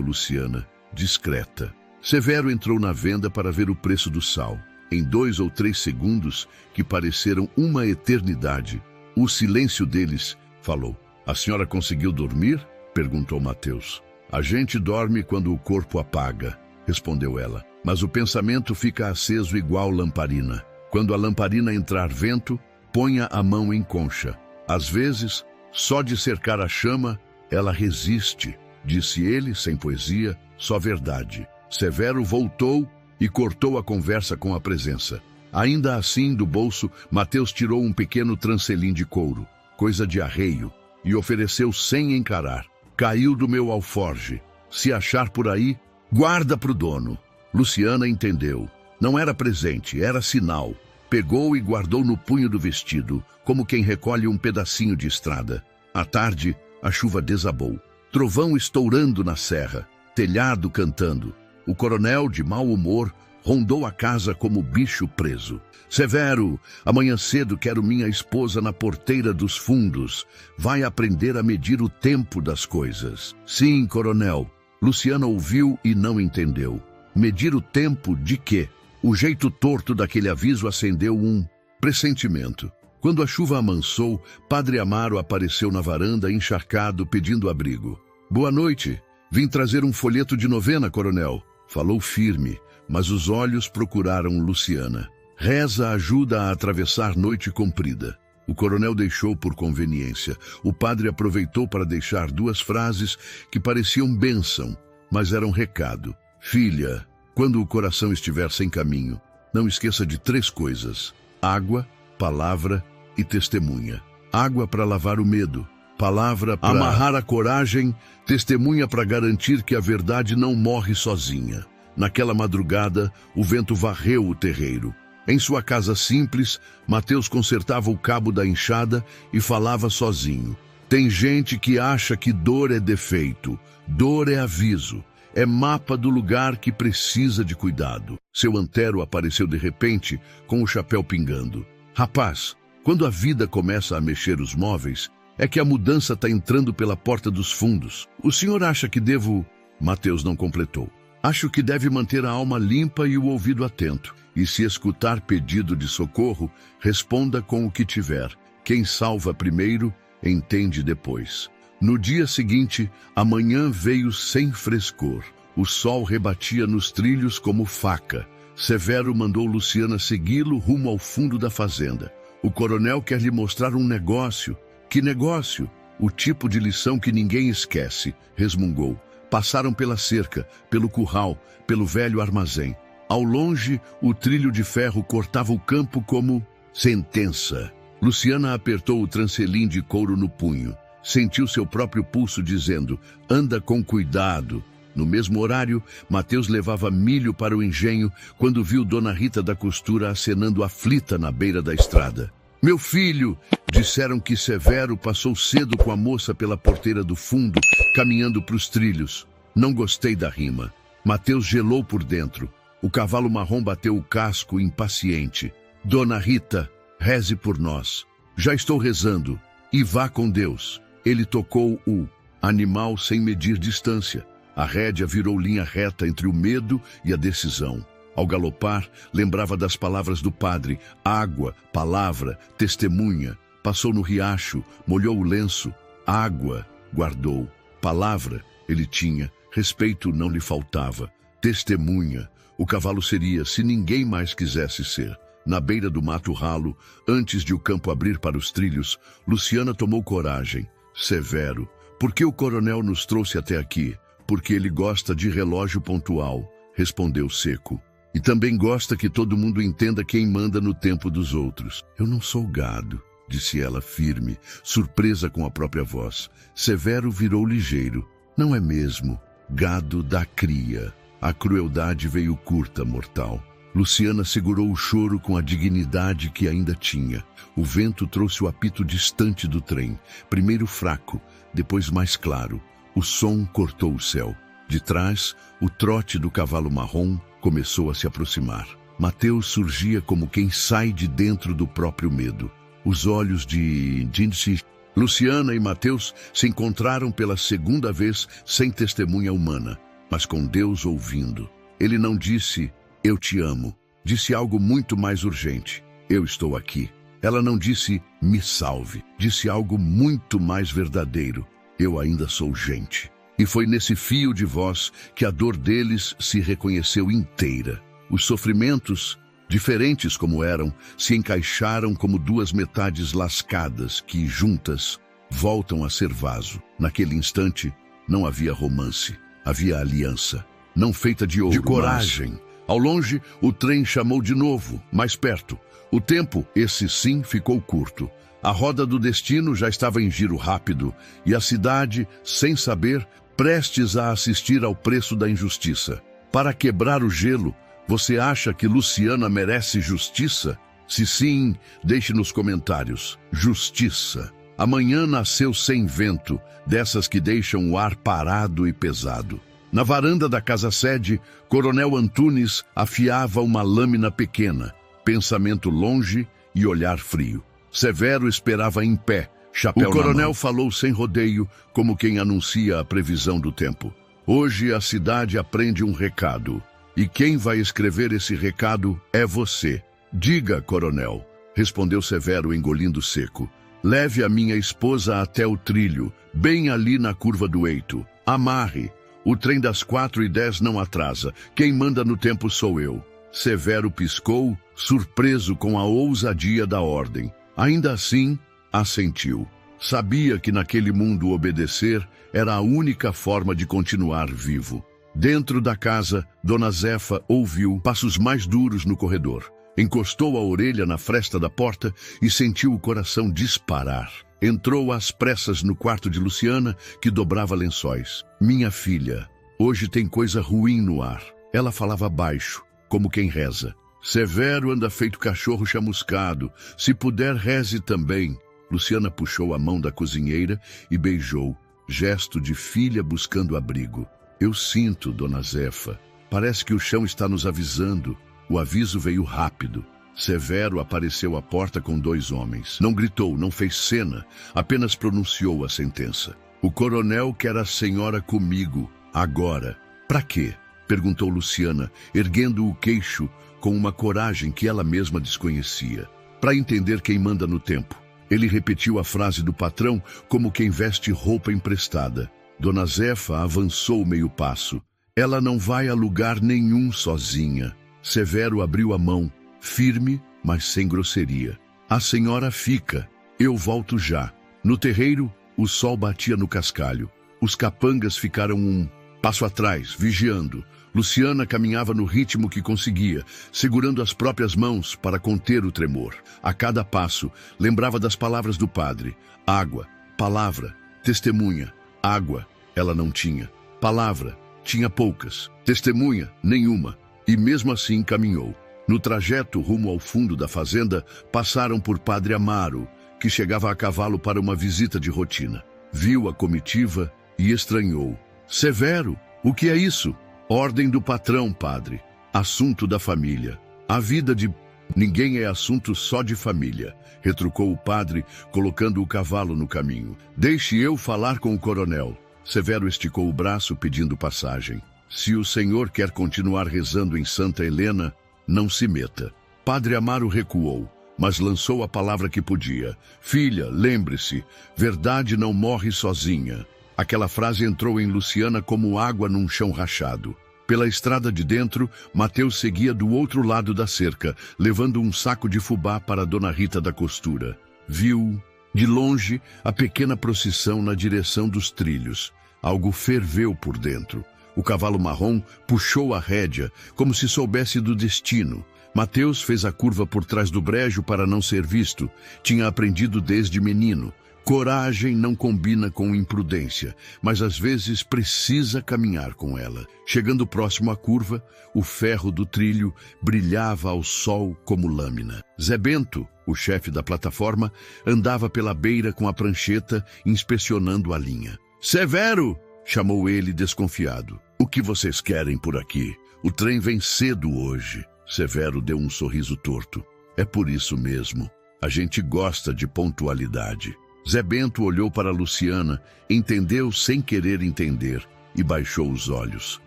Luciana, discreta. Severo entrou na venda para ver o preço do sal. Em 2 ou 3 segundos, que pareceram uma eternidade, o silêncio deles falou. A senhora conseguiu dormir? Perguntou Mateus. A gente dorme quando o corpo apaga, respondeu ela. Mas o pensamento fica aceso igual lamparina. Quando a lamparina entrar vento, ponha a mão em concha. Às vezes, só de cercar a chama, ela resiste, disse ele, sem poesia, só verdade. Severo voltou e cortou a conversa com a presença. Ainda assim, do bolso, Mateus tirou um pequeno trancelim de couro, coisa de arreio, e ofereceu sem encarar. Caiu do meu alforge. Se achar por aí, guarda pro dono. Luciana entendeu. Não era presente, era sinal. Pegou e guardou no punho do vestido, como quem recolhe um pedacinho de estrada. À tarde, a chuva desabou. Trovão estourando na serra, telhado cantando. O coronel, de mau humor, rondou a casa como bicho preso. Severo, amanhã cedo quero minha esposa na porteira dos fundos. Vai aprender a medir o tempo das coisas. Sim, coronel. Luciana ouviu e não entendeu. Medir o tempo de quê? O jeito torto daquele aviso acendeu um pressentimento. Quando a chuva amansou, Padre Amaro apareceu na varanda encharcado pedindo abrigo. Boa noite. Vim trazer um folheto de novena, coronel. Falou firme, mas os olhos procuraram Luciana. Reza ajuda a atravessar noite comprida. O coronel deixou por conveniência. O padre aproveitou para deixar 2 frases que pareciam bênção, mas eram recado. Filha, quando o coração estiver sem caminho, não esqueça de 3 coisas. Água, palavra e testemunha. Água para lavar o medo. palavra para amarrar a coragem, testemunha para garantir que a verdade não morre sozinha. Naquela madrugada, o vento varreu o terreiro. Em sua casa simples, Mateus consertava o cabo da enxada e falava sozinho. Tem gente que acha que dor é defeito, dor é aviso, é mapa do lugar que precisa de cuidado. Seu Antero apareceu de repente, com o chapéu pingando. Rapaz, quando a vida começa a mexer os móveis, é que a mudança está entrando pela porta dos fundos. O senhor acha que devo... Mateus não completou. Acho que deve manter a alma limpa e o ouvido atento. E se escutar pedido de socorro, responda com o que tiver. Quem salva primeiro, entende depois. No dia seguinte, a manhã veio sem frescor. O sol rebatia nos trilhos como faca. Severo mandou Luciana segui-lo rumo ao fundo da fazenda. O coronel quer lhe mostrar um negócio. Que negócio? O tipo de lição que ninguém esquece, resmungou. Passaram pela cerca, pelo curral, pelo velho armazém. Ao longe, o trilho de ferro cortava o campo como sentença. Luciana apertou o trancelim de couro no punho. Sentiu seu próprio pulso dizendo, anda com cuidado. No mesmo horário, Mateus levava milho para o engenho quando viu Dona Rita da Costura acenando aflita na beira da estrada. Meu filho, disseram que Severo passou cedo com a moça pela porteira do fundo, caminhando para os trilhos. Não gostei da rima. Mateus gelou por dentro. O cavalo marrom bateu o casco, impaciente. Dona Rita, reze por nós. Já estou rezando. E vá com Deus. Ele tocou o animal sem medir distância. A rédea virou linha reta entre o medo e a decisão. Ao galopar, lembrava das palavras do padre, água, palavra, testemunha. Passou no riacho, molhou o lenço, água, guardou. Palavra, ele tinha, respeito não lhe faltava. Testemunha, o cavalo seria, se ninguém mais quisesse ser. Na beira do mato ralo, antes de o campo abrir para os trilhos, Luciana tomou coragem. Severo, por que o coronel nos trouxe até aqui? Porque ele gosta de relógio pontual, respondeu seco. E também gosta que todo mundo entenda quem manda no tempo dos outros. Eu não sou gado, disse ela firme, surpresa com a própria voz. Severo virou ligeiro. Não é mesmo? Gado dá cria. A crueldade veio curta, mortal. Luciana segurou o choro com a dignidade que ainda tinha. O vento trouxe o apito distante do trem, primeiro fraco, depois mais claro. O som cortou o céu. De trás, o trote do cavalo marrom começou a se aproximar. Mateus surgia como quem sai de dentro do próprio medo. Os olhos de Jinsi. Luciana e Mateus se encontraram pela segunda vez sem testemunha humana, mas com Deus ouvindo. Ele não disse, eu te amo. Disse algo muito mais urgente. Eu estou aqui. Ela não disse, me salve. Disse algo muito mais verdadeiro. Eu ainda sou gente. E foi nesse fio de voz que a dor deles se reconheceu inteira. Os sofrimentos, diferentes como eram, se encaixaram como duas metades lascadas que, juntas, voltam a ser vaso. Naquele instante, não havia romance, havia aliança, não feita de ouro, de coragem. Ao longe, o trem chamou de novo, mais perto. O tempo, esse sim, ficou curto. A roda do destino já estava em giro rápido, e a cidade, sem saber, prestes a assistir ao preço da injustiça. Para quebrar o gelo, você acha que Luciana merece justiça? Se sim, deixe nos comentários. Justiça. Amanhã nasceu sem vento, dessas que deixam o ar parado e pesado. Na varanda da casa-sede, Coronel Antunes afiava uma lâmina pequena, pensamento longe e olhar frio. Severo esperava em pé, chapéu na mão. O coronel falou sem rodeio, como quem anuncia a previsão do tempo. Hoje a cidade aprende um recado. E quem vai escrever esse recado é você. Diga, coronel, respondeu Severo engolindo seco. Leve a minha esposa até o trilho, bem ali na curva do Eito. Amarre. O trem das 4h10 não atrasa. Quem manda no tempo sou eu. Severo piscou, surpreso com a ousadia da ordem. Ainda assim, assentiu. Sabia que naquele mundo obedecer era a única forma de continuar vivo. Dentro da casa, Dona Zefa ouviu passos mais duros no corredor. Encostou a orelha na fresta da porta e sentiu o coração disparar. Entrou às pressas no quarto de Luciana, que dobrava lençóis. Minha filha, hoje tem coisa ruim no ar. Ela falava baixo, como quem reza. Severo anda feito cachorro chamuscado. Se puder, reze também. Luciana puxou a mão da cozinheira e beijou, gesto de filha buscando abrigo. Eu sinto, dona Zefa. Parece que o chão está nos avisando. O aviso veio rápido. Severo apareceu à porta com 2 homens. Não gritou, não fez cena, apenas pronunciou a sentença. O coronel quer a senhora comigo, agora. Pra quê? Perguntou Luciana, erguendo o queixo com uma coragem que ela mesma desconhecia. Para entender quem manda no tempo. Ele repetiu a frase do patrão como quem veste roupa emprestada. Dona Zefa avançou meio passo. Ela não vai a lugar nenhum sozinha. Severo abriu a mão, firme, mas sem grosseria. A senhora fica. Eu volto já. No terreiro, o sol batia no cascalho. Os capangas ficaram um passo atrás, vigiando. Luciana caminhava no ritmo que conseguia, segurando as próprias mãos para conter o tremor. A cada passo, lembrava das palavras do padre. Água, palavra, testemunha. Água, ela não tinha. Palavra, tinha poucas. Testemunha, nenhuma. E mesmo assim caminhou. No trajeto rumo ao fundo da fazenda, passaram por Padre Amaro, que chegava a cavalo para uma visita de rotina. Viu a comitiva e estranhou. Severo, o que é isso? Ordem do patrão, padre. Assunto da família. A vida de ninguém é assunto só de família, retrucou o padre, colocando o cavalo no caminho. Deixe eu falar com o coronel. Severo esticou o braço pedindo passagem. Se o senhor quer continuar rezando em Santa Helena, não se meta. Padre Amaro recuou, mas lançou a palavra que podia. Filha, lembre-se, verdade não morre sozinha. Aquela frase entrou em Luciana como água num chão rachado. Pela estrada de dentro, Mateus seguia do outro lado da cerca, levando um saco de fubá para Dona Rita da Costura. Viu, de longe, a pequena procissão na direção dos trilhos. Algo ferveu por dentro. O cavalo marrom puxou a rédea, como se soubesse do destino. Mateus fez a curva por trás do brejo para não ser visto. Tinha aprendido desde menino. Coragem não combina com imprudência, mas às vezes precisa caminhar com ela. Chegando próximo à curva, o ferro do trilho brilhava ao sol como lâmina. Zé Bento, o chefe da plataforma, andava pela beira com a prancheta, inspecionando a linha. Severo! Chamou ele desconfiado. O que vocês querem por aqui? O trem vem cedo hoje. Severo deu um sorriso torto. É por isso mesmo. A gente gosta de pontualidade. Zé Bento olhou para Luciana, entendeu sem querer entender e baixou os olhos.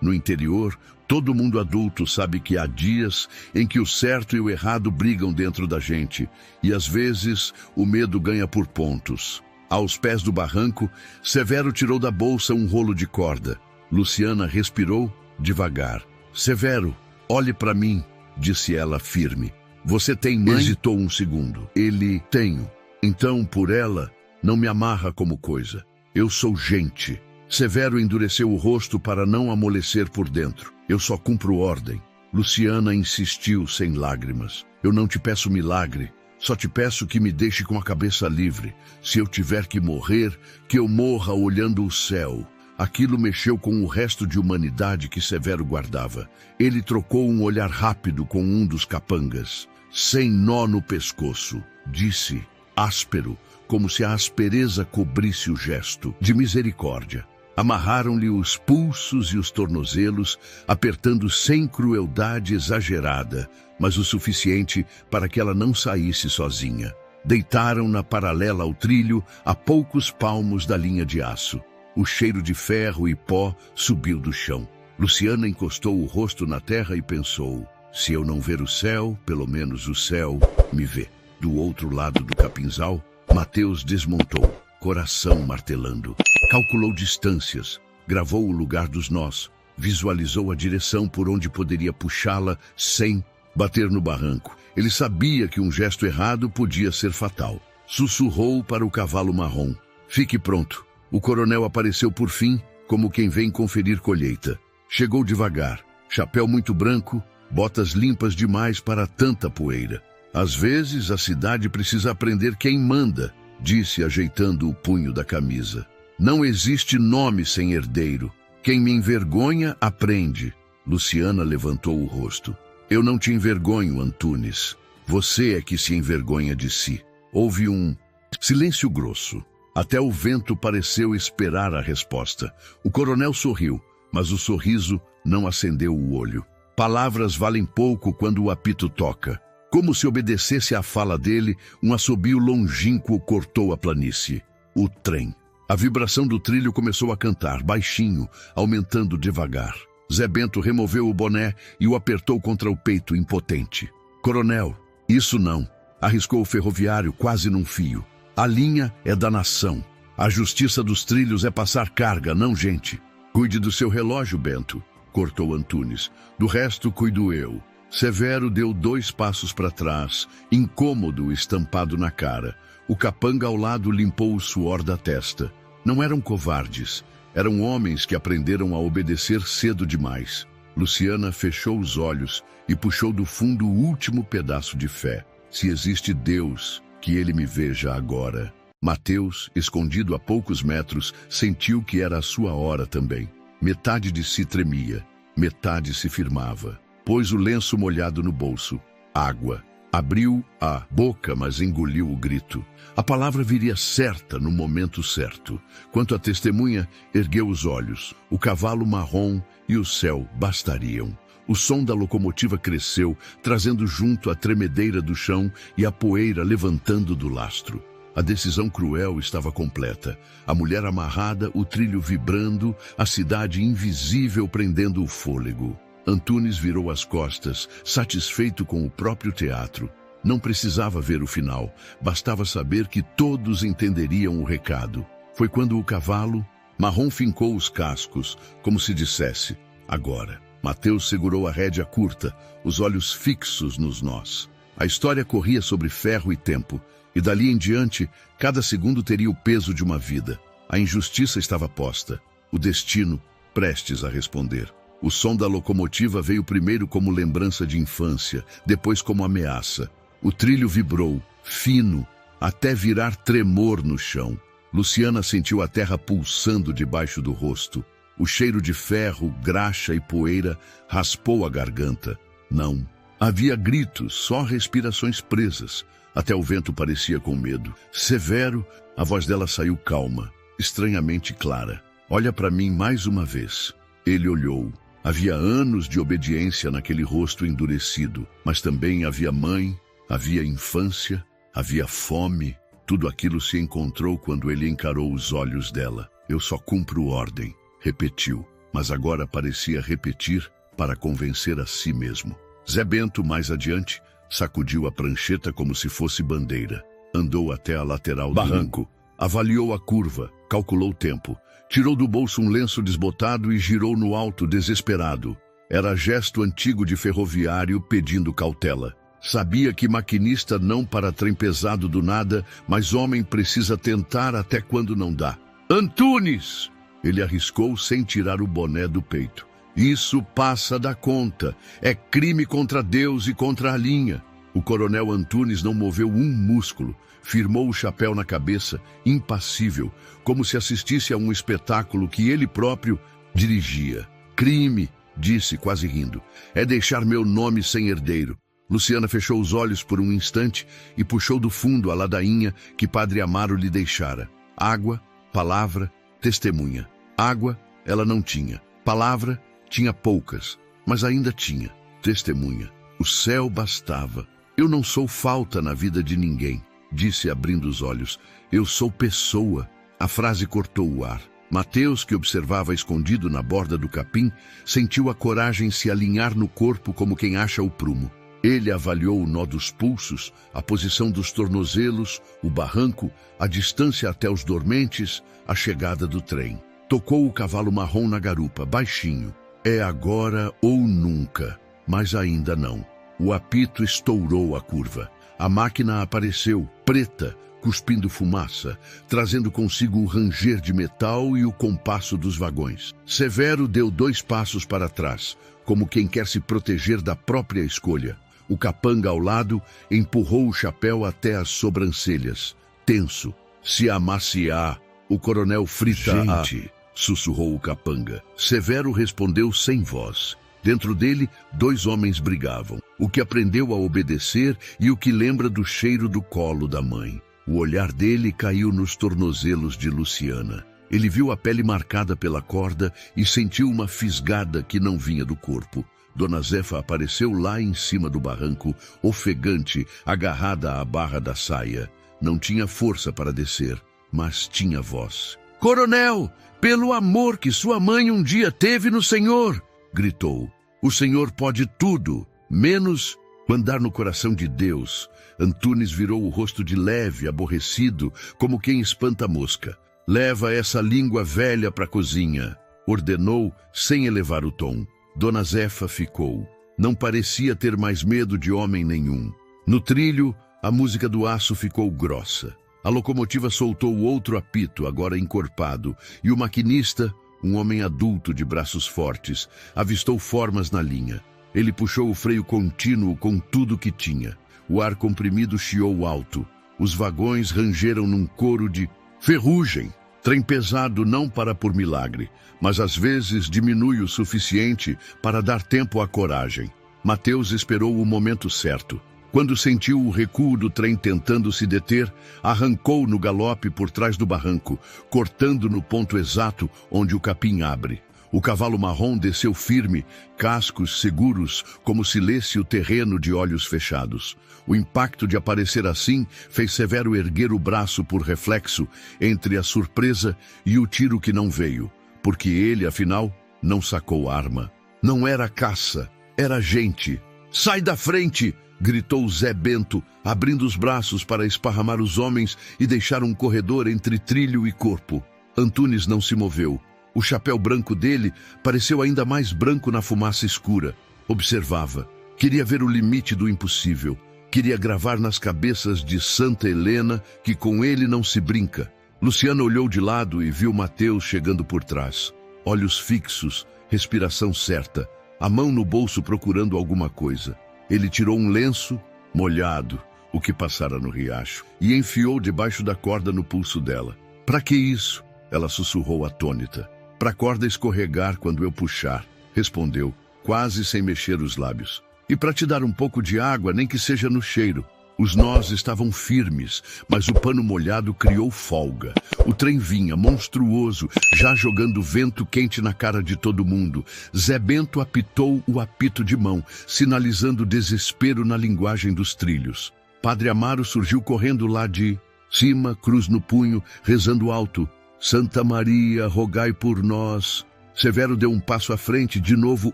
No interior, todo mundo adulto sabe que há dias em que o certo e o errado brigam dentro da gente e às vezes o medo ganha por pontos. Aos pés do barranco, Severo tirou da bolsa um rolo de corda. Luciana respirou devagar. Severo, olhe para mim, disse ela firme. Você tem mãe? Hesitou um segundo. Ele, tenho. Então, por ela, não me amarra como coisa. Eu sou gente. Severo endureceu o rosto para não amolecer por dentro. Eu só cumpro ordem. Luciana insistiu sem lágrimas. Eu não te peço milagre. Só te peço que me deixe com a cabeça livre. Se eu tiver que morrer, que eu morra olhando o céu. Aquilo mexeu com o resto de humanidade que Severo guardava. Ele trocou um olhar rápido com um dos capangas. Sem nó no pescoço, disse, áspero, como se a aspereza cobrisse o gesto, de misericórdia. Amarraram-lhe os pulsos e os tornozelos, apertando sem crueldade exagerada, mas o suficiente para que ela não saísse sozinha. Deitaram-na paralela ao trilho, a poucos palmos da linha de aço. O cheiro de ferro e pó subiu do chão. Luciana encostou o rosto na terra e pensou, se eu não ver o céu, pelo menos o céu me vê. Do outro lado do capinzal, Mateus desmontou, coração martelando. Calculou distâncias, gravou o lugar dos nós, visualizou a direção por onde poderia puxá-la sem bater no barranco. Ele sabia que um gesto errado podia ser fatal. Sussurrou para o cavalo marrom. Fique pronto. O coronel apareceu por fim, como quem vem conferir colheita. Chegou devagar, chapéu muito branco, botas limpas demais para tanta poeira. Às vezes a cidade precisa aprender quem manda, disse ajeitando o punho da camisa. Não existe nome sem herdeiro. Quem me envergonha, aprende. Luciana levantou o rosto. Eu não te envergonho, Antunes. Você é que se envergonha de si. Houve um silêncio grosso. Até o vento pareceu esperar a resposta. O coronel sorriu, mas o sorriso não acendeu o olho. Palavras valem pouco quando o apito toca. Como se obedecesse à fala dele, um assobio longínquo cortou a planície. O trem. A vibração do trilho começou a cantar, baixinho, aumentando devagar. Zé Bento removeu o boné e o apertou contra o peito, impotente. Coronel, isso não. Arriscou o ferroviário quase num fio. A linha é da nação. A justiça dos trilhos é passar carga, não gente. Cuide do seu relógio, Bento, cortou Antunes. Do resto, cuido eu. Severo deu 2 passos para trás, incômodo estampado na cara. O capanga ao lado limpou o suor da testa. Não eram covardes. Eram homens que aprenderam a obedecer cedo demais. Luciana fechou os olhos e puxou do fundo o último pedaço de fé. Se existe Deus, que ele me veja agora. Mateus, escondido a poucos metros, sentiu que era a sua hora também. Metade de si tremia, metade se firmava. Pôs o lenço molhado no bolso. Água. Abriu a boca, mas engoliu o grito. A palavra viria certa no momento certo. Quanto à testemunha, ergueu os olhos. O cavalo marrom e o céu bastariam. O som da locomotiva cresceu, trazendo junto a tremedeira do chão e a poeira levantando do lastro. A decisão cruel estava completa. A mulher amarrada, o trilho vibrando, a cidade invisível prendendo o fôlego. Antunes virou as costas, satisfeito com o próprio teatro. Não precisava ver o final, bastava saber que todos entenderiam o recado. Foi quando o cavalo marrom fincou os cascos, como se dissesse, agora. Mateus segurou a rédea curta, os olhos fixos nos nós. A história corria sobre ferro e tempo, e dali em diante, cada segundo teria o peso de uma vida. A injustiça estava posta, o destino prestes a responder. O som da locomotiva veio primeiro como lembrança de infância, depois como ameaça. O trilho vibrou, fino, até virar tremor no chão. Luciana sentiu a terra pulsando debaixo do rosto. O cheiro de ferro, graxa e poeira raspou a garganta. Não. Havia gritos, só respirações presas. Até o vento parecia com medo. Severo, a voz dela saiu calma, estranhamente clara. Olha para mim mais uma vez. Ele olhou. Havia anos de obediência naquele rosto endurecido, mas também havia mãe, havia infância, havia fome. Tudo aquilo se encontrou quando ele encarou os olhos dela. Eu só cumpro ordem, repetiu, mas agora parecia repetir para convencer a si mesmo. Zé Bento, mais adiante, sacudiu a prancheta como se fosse bandeira. Andou até a lateral do barranco, avaliou a curva, calculou o tempo. Tirou do bolso um lenço desbotado e girou no alto desesperado. Era gesto antigo de ferroviário pedindo cautela. Sabia que maquinista não para trem pesado do nada, mas homem precisa tentar até quando não dá. Antunes! Ele arriscou sem tirar o boné do peito. Isso passa da conta. É crime contra Deus e contra a linha. O coronel Antunes não moveu um músculo. Firmou o chapéu na cabeça, impassível, como se assistisse a um espetáculo que ele próprio dirigia. Crime, disse, quase rindo, é deixar meu nome sem herdeiro. Luciana fechou os olhos por um instante e puxou do fundo a ladainha que Padre Amaro lhe deixara. Água, palavra, testemunha. Água, ela não tinha. Palavra, tinha poucas, mas ainda tinha. Testemunha. O céu bastava. Eu não sou falta na vida de ninguém, disse abrindo os olhos. Eu sou pessoa. A frase cortou o ar. Mateus, que observava escondido na borda do capim, sentiu a coragem se alinhar no corpo como quem acha o prumo. Ele avaliou o nó dos pulsos, a posição dos tornozelos, o barranco, a distância até os dormentes, a chegada do trem. Tocou o cavalo marrom na garupa, baixinho. É agora ou nunca, mas ainda não. O apito estourou a curva. A máquina apareceu, preta, cuspindo fumaça, trazendo consigo o ranger de metal e o compasso dos vagões. Severo deu 2 passos para trás, como quem quer se proteger da própria escolha. O capanga ao lado empurrou o chapéu até as sobrancelhas. Tenso. Se amaciar, o coronel frita Gente, sussurrou o capanga. Severo respondeu sem voz. Dentro dele, 2 homens brigavam. O que aprendeu a obedecer e o que lembra do cheiro do colo da mãe. O olhar dele caiu nos tornozelos de Luciana. Ele viu a pele marcada pela corda e sentiu uma fisgada que não vinha do corpo. Dona Zefa apareceu lá em cima do barranco, ofegante, agarrada à barra da saia. Não tinha força para descer, mas tinha voz. "Coronel, pelo amor que sua mãe um dia teve no Senhor!" gritou. "O Senhor pode tudo, menos mandar no coração de Deus." Antunes virou o rosto de leve, aborrecido, como quem espanta a mosca. "Leva essa língua velha para a cozinha", ordenou, sem elevar o tom. Dona Zefa ficou. Não parecia ter mais medo de homem nenhum. No trilho, a música do aço ficou grossa. A locomotiva soltou outro apito, agora encorpado, e o maquinista, um homem adulto de braços fortes, avistou formas na linha. Ele puxou o freio contínuo com tudo que tinha. O ar comprimido chiou alto. Os vagões rangeram num coro de ferrugem. Trem pesado não para por milagre, mas às vezes diminui o suficiente para dar tempo à coragem. Mateus esperou o momento certo. Quando sentiu o recuo do trem tentando se deter, arrancou no galope por trás do barranco, cortando no ponto exato onde o capim abre. O cavalo marrom desceu firme, cascos seguros, como se lesse o terreno de olhos fechados. O impacto de aparecer assim fez Severo erguer o braço por reflexo entre a surpresa e o tiro que não veio, porque ele, afinal, não sacou arma. Não era caça, era gente. "Sai da frente!" gritou Zé Bento, abrindo os braços para esparramar os homens e deixar um corredor entre trilho e corpo. Antunes não se moveu. O chapéu branco dele pareceu ainda mais branco na fumaça escura. Observava. Queria ver o limite do impossível. Queria gravar nas cabeças de Santa Helena que com ele não se brinca. Luciana olhou de lado e viu Mateus chegando por trás. Olhos fixos, respiração certa, a mão no bolso procurando alguma coisa. Ele tirou um lenço, molhado, o que passara no riacho, e enfiou debaixo da corda no pulso dela. "Para que isso?" ela sussurrou atônita. "Para a corda escorregar quando eu puxar", respondeu, quase sem mexer os lábios. "E para te dar um pouco de água, nem que seja no cheiro." Os nós estavam firmes, mas o pano molhado criou folga. O trem vinha, monstruoso, já jogando vento quente na cara de todo mundo. Zé Bento apitou o apito de mão, sinalizando desespero na linguagem dos trilhos. Padre Amaro surgiu correndo lá de cima, cruz no punho, rezando alto. "Santa Maria, rogai por nós." Severo deu um passo à frente, de novo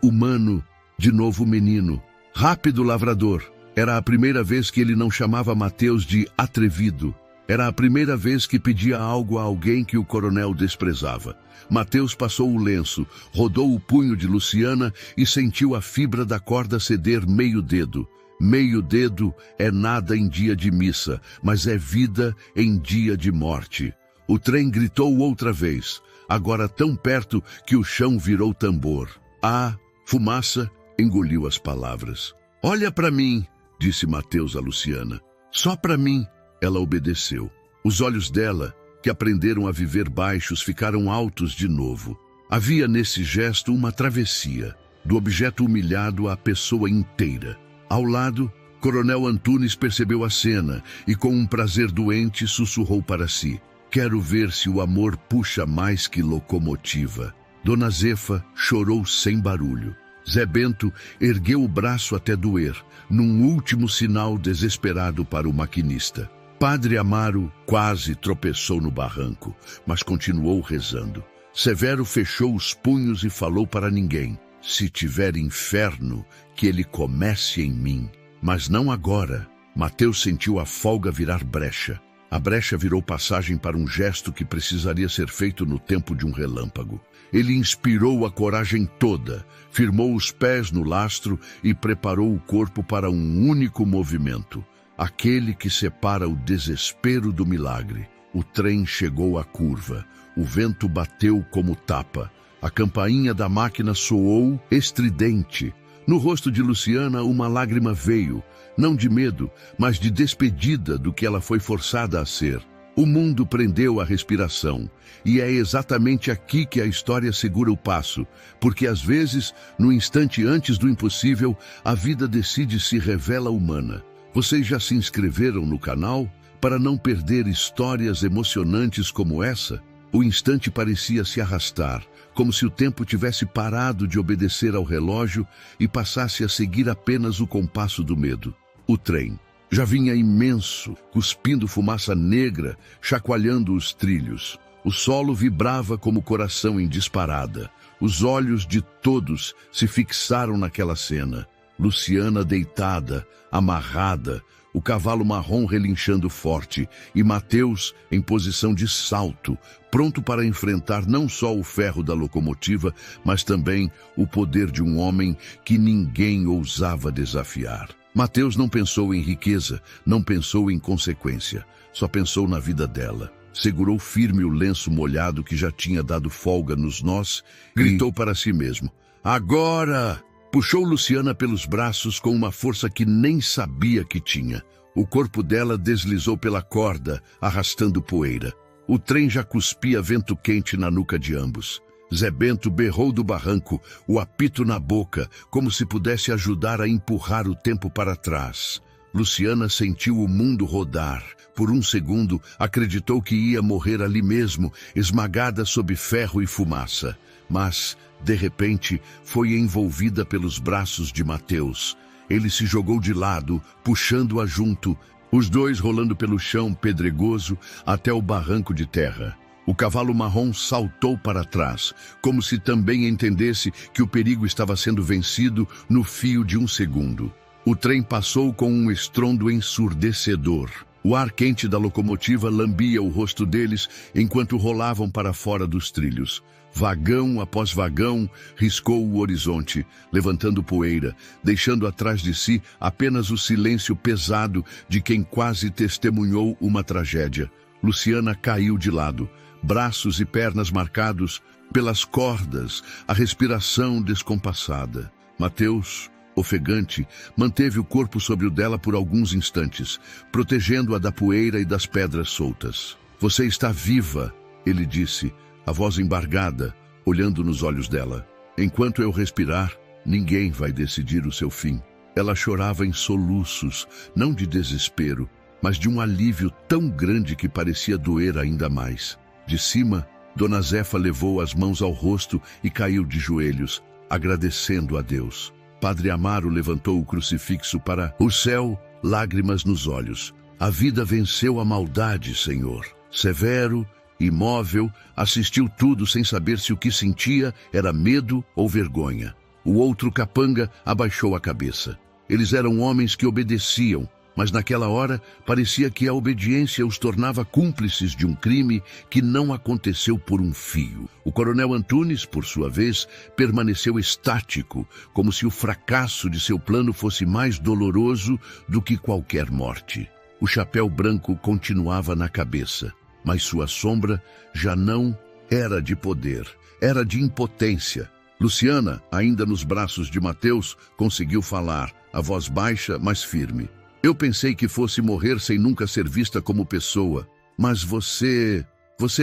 humano, de novo menino. "Rápido, lavrador." Era a primeira vez que ele não chamava Mateus de atrevido. Era a primeira vez que pedia algo a alguém que o coronel desprezava. Mateus passou o lenço, rodou o punho de Luciana e sentiu a fibra da corda ceder meio dedo. Meio dedo é nada em dia de missa, mas é vida em dia de morte. O trem gritou outra vez, agora tão perto que o chão virou tambor. A fumaça engoliu as palavras. "Olha para mim", disse Mateus a Luciana. "Só para mim." Ela obedeceu. Os olhos dela, que aprenderam a viver baixos, ficaram altos de novo. Havia nesse gesto uma travessia, do objeto humilhado à pessoa inteira. Ao lado, Coronel Antunes percebeu a cena e, com um prazer doente, sussurrou para si: "Quero ver se o amor puxa mais que locomotiva." Dona Zefa chorou sem barulho. Zé Bento ergueu o braço até doer, num último sinal desesperado para o maquinista. Padre Amaro quase tropeçou no barranco, mas continuou rezando. Severo fechou os punhos e falou para ninguém: "Se tiver inferno, que ele comece em mim." Mas não agora. Mateus sentiu a folga virar brecha. A brecha virou passagem para um gesto que precisaria ser feito no tempo de um relâmpago. Ele inspirou a coragem toda, firmou os pés no lastro e preparou o corpo para um único movimento. aquele que separa o desespero do milagre. O trem chegou à curva. O vento bateu como tapa. A campainha da máquina soou estridente. No rosto de Luciana, uma lágrima veio, não de medo, mas de despedida do que ela foi forçada a ser. O mundo prendeu a respiração, e é exatamente aqui que a história segura o passo, porque às vezes, no instante antes do impossível, a vida decide se revela humana. Vocês já se inscreveram no canal? Para não perder histórias emocionantes como essa? O instante parecia se arrastar, como se o tempo tivesse parado de obedecer ao relógio e passasse a seguir apenas o compasso do medo. O trem já vinha imenso, cuspindo fumaça negra, chacoalhando os trilhos. O solo vibrava como coração em disparada. Os olhos de todos se fixaram naquela cena. Luciana deitada, amarrada, o cavalo marrom relinchando forte, e Mateus em posição de salto, pronto para enfrentar não só o ferro da locomotiva, mas também o poder de um homem que ninguém ousava desafiar. Mateus não pensou em riqueza, não pensou em consequência, só pensou na vida dela. Segurou firme o lenço molhado que já tinha dado folga nos nós, gritou para si mesmo: "Agora!" Puxou Luciana pelos braços com uma força que nem sabia que tinha. O corpo dela deslizou pela corda, arrastando poeira. O trem já cuspia vento quente na nuca de ambos. Zé Bento berrou do barranco, o apito na boca, como se pudesse ajudar a empurrar o tempo para trás. Luciana sentiu o mundo rodar. Por um segundo, acreditou que ia morrer ali mesmo, esmagada sob ferro e fumaça. Mas, de repente, foi envolvida pelos braços de Mateus. Ele se jogou de lado, puxando-a junto, os dois rolando pelo chão pedregoso até o barranco de terra. O cavalo marrom saltou para trás, como se também entendesse que o perigo estava sendo vencido no fio de um segundo. O trem passou com um estrondo ensurdecedor. O ar quente da locomotiva lambia o rosto deles enquanto rolavam para fora dos trilhos. Vagão após vagão riscou o horizonte, levantando poeira, deixando atrás de si apenas o silêncio pesado de quem quase testemunhou uma tragédia. Luciana caiu de lado, braços e pernas marcados pelas cordas, a respiração descompassada. Mateus, ofegante, manteve o corpo sobre o dela por alguns instantes, protegendo-a da poeira e das pedras soltas. "Você está viva", ele disse, a voz embargada, olhando nos olhos dela. "Enquanto eu respirar, ninguém vai decidir o seu fim." Ela chorava em soluços, não de desespero, mas de um alívio tão grande que parecia doer ainda mais. De cima, Dona Zefa levou as mãos ao rosto e caiu de joelhos, agradecendo a Deus. Padre Amaro levantou o crucifixo para o céu, lágrimas nos olhos. "A vida venceu a maldade, Senhor." Severo, imóvel, assistiu tudo sem saber se o que sentia era medo ou vergonha. O outro capanga abaixou a cabeça. Eles eram homens que obedeciam, mas naquela hora parecia que a obediência os tornava cúmplices de um crime que não aconteceu por um fio. O coronel Antunes, por sua vez, permaneceu estático, como se o fracasso de seu plano fosse mais doloroso do que qualquer morte. O chapéu branco continuava na cabeça, mas sua sombra já não era de poder, era de impotência. Luciana, ainda nos braços de Mateus, conseguiu falar, a voz baixa, mas firme. "Eu pensei que fosse morrer sem nunca ser vista como pessoa, mas você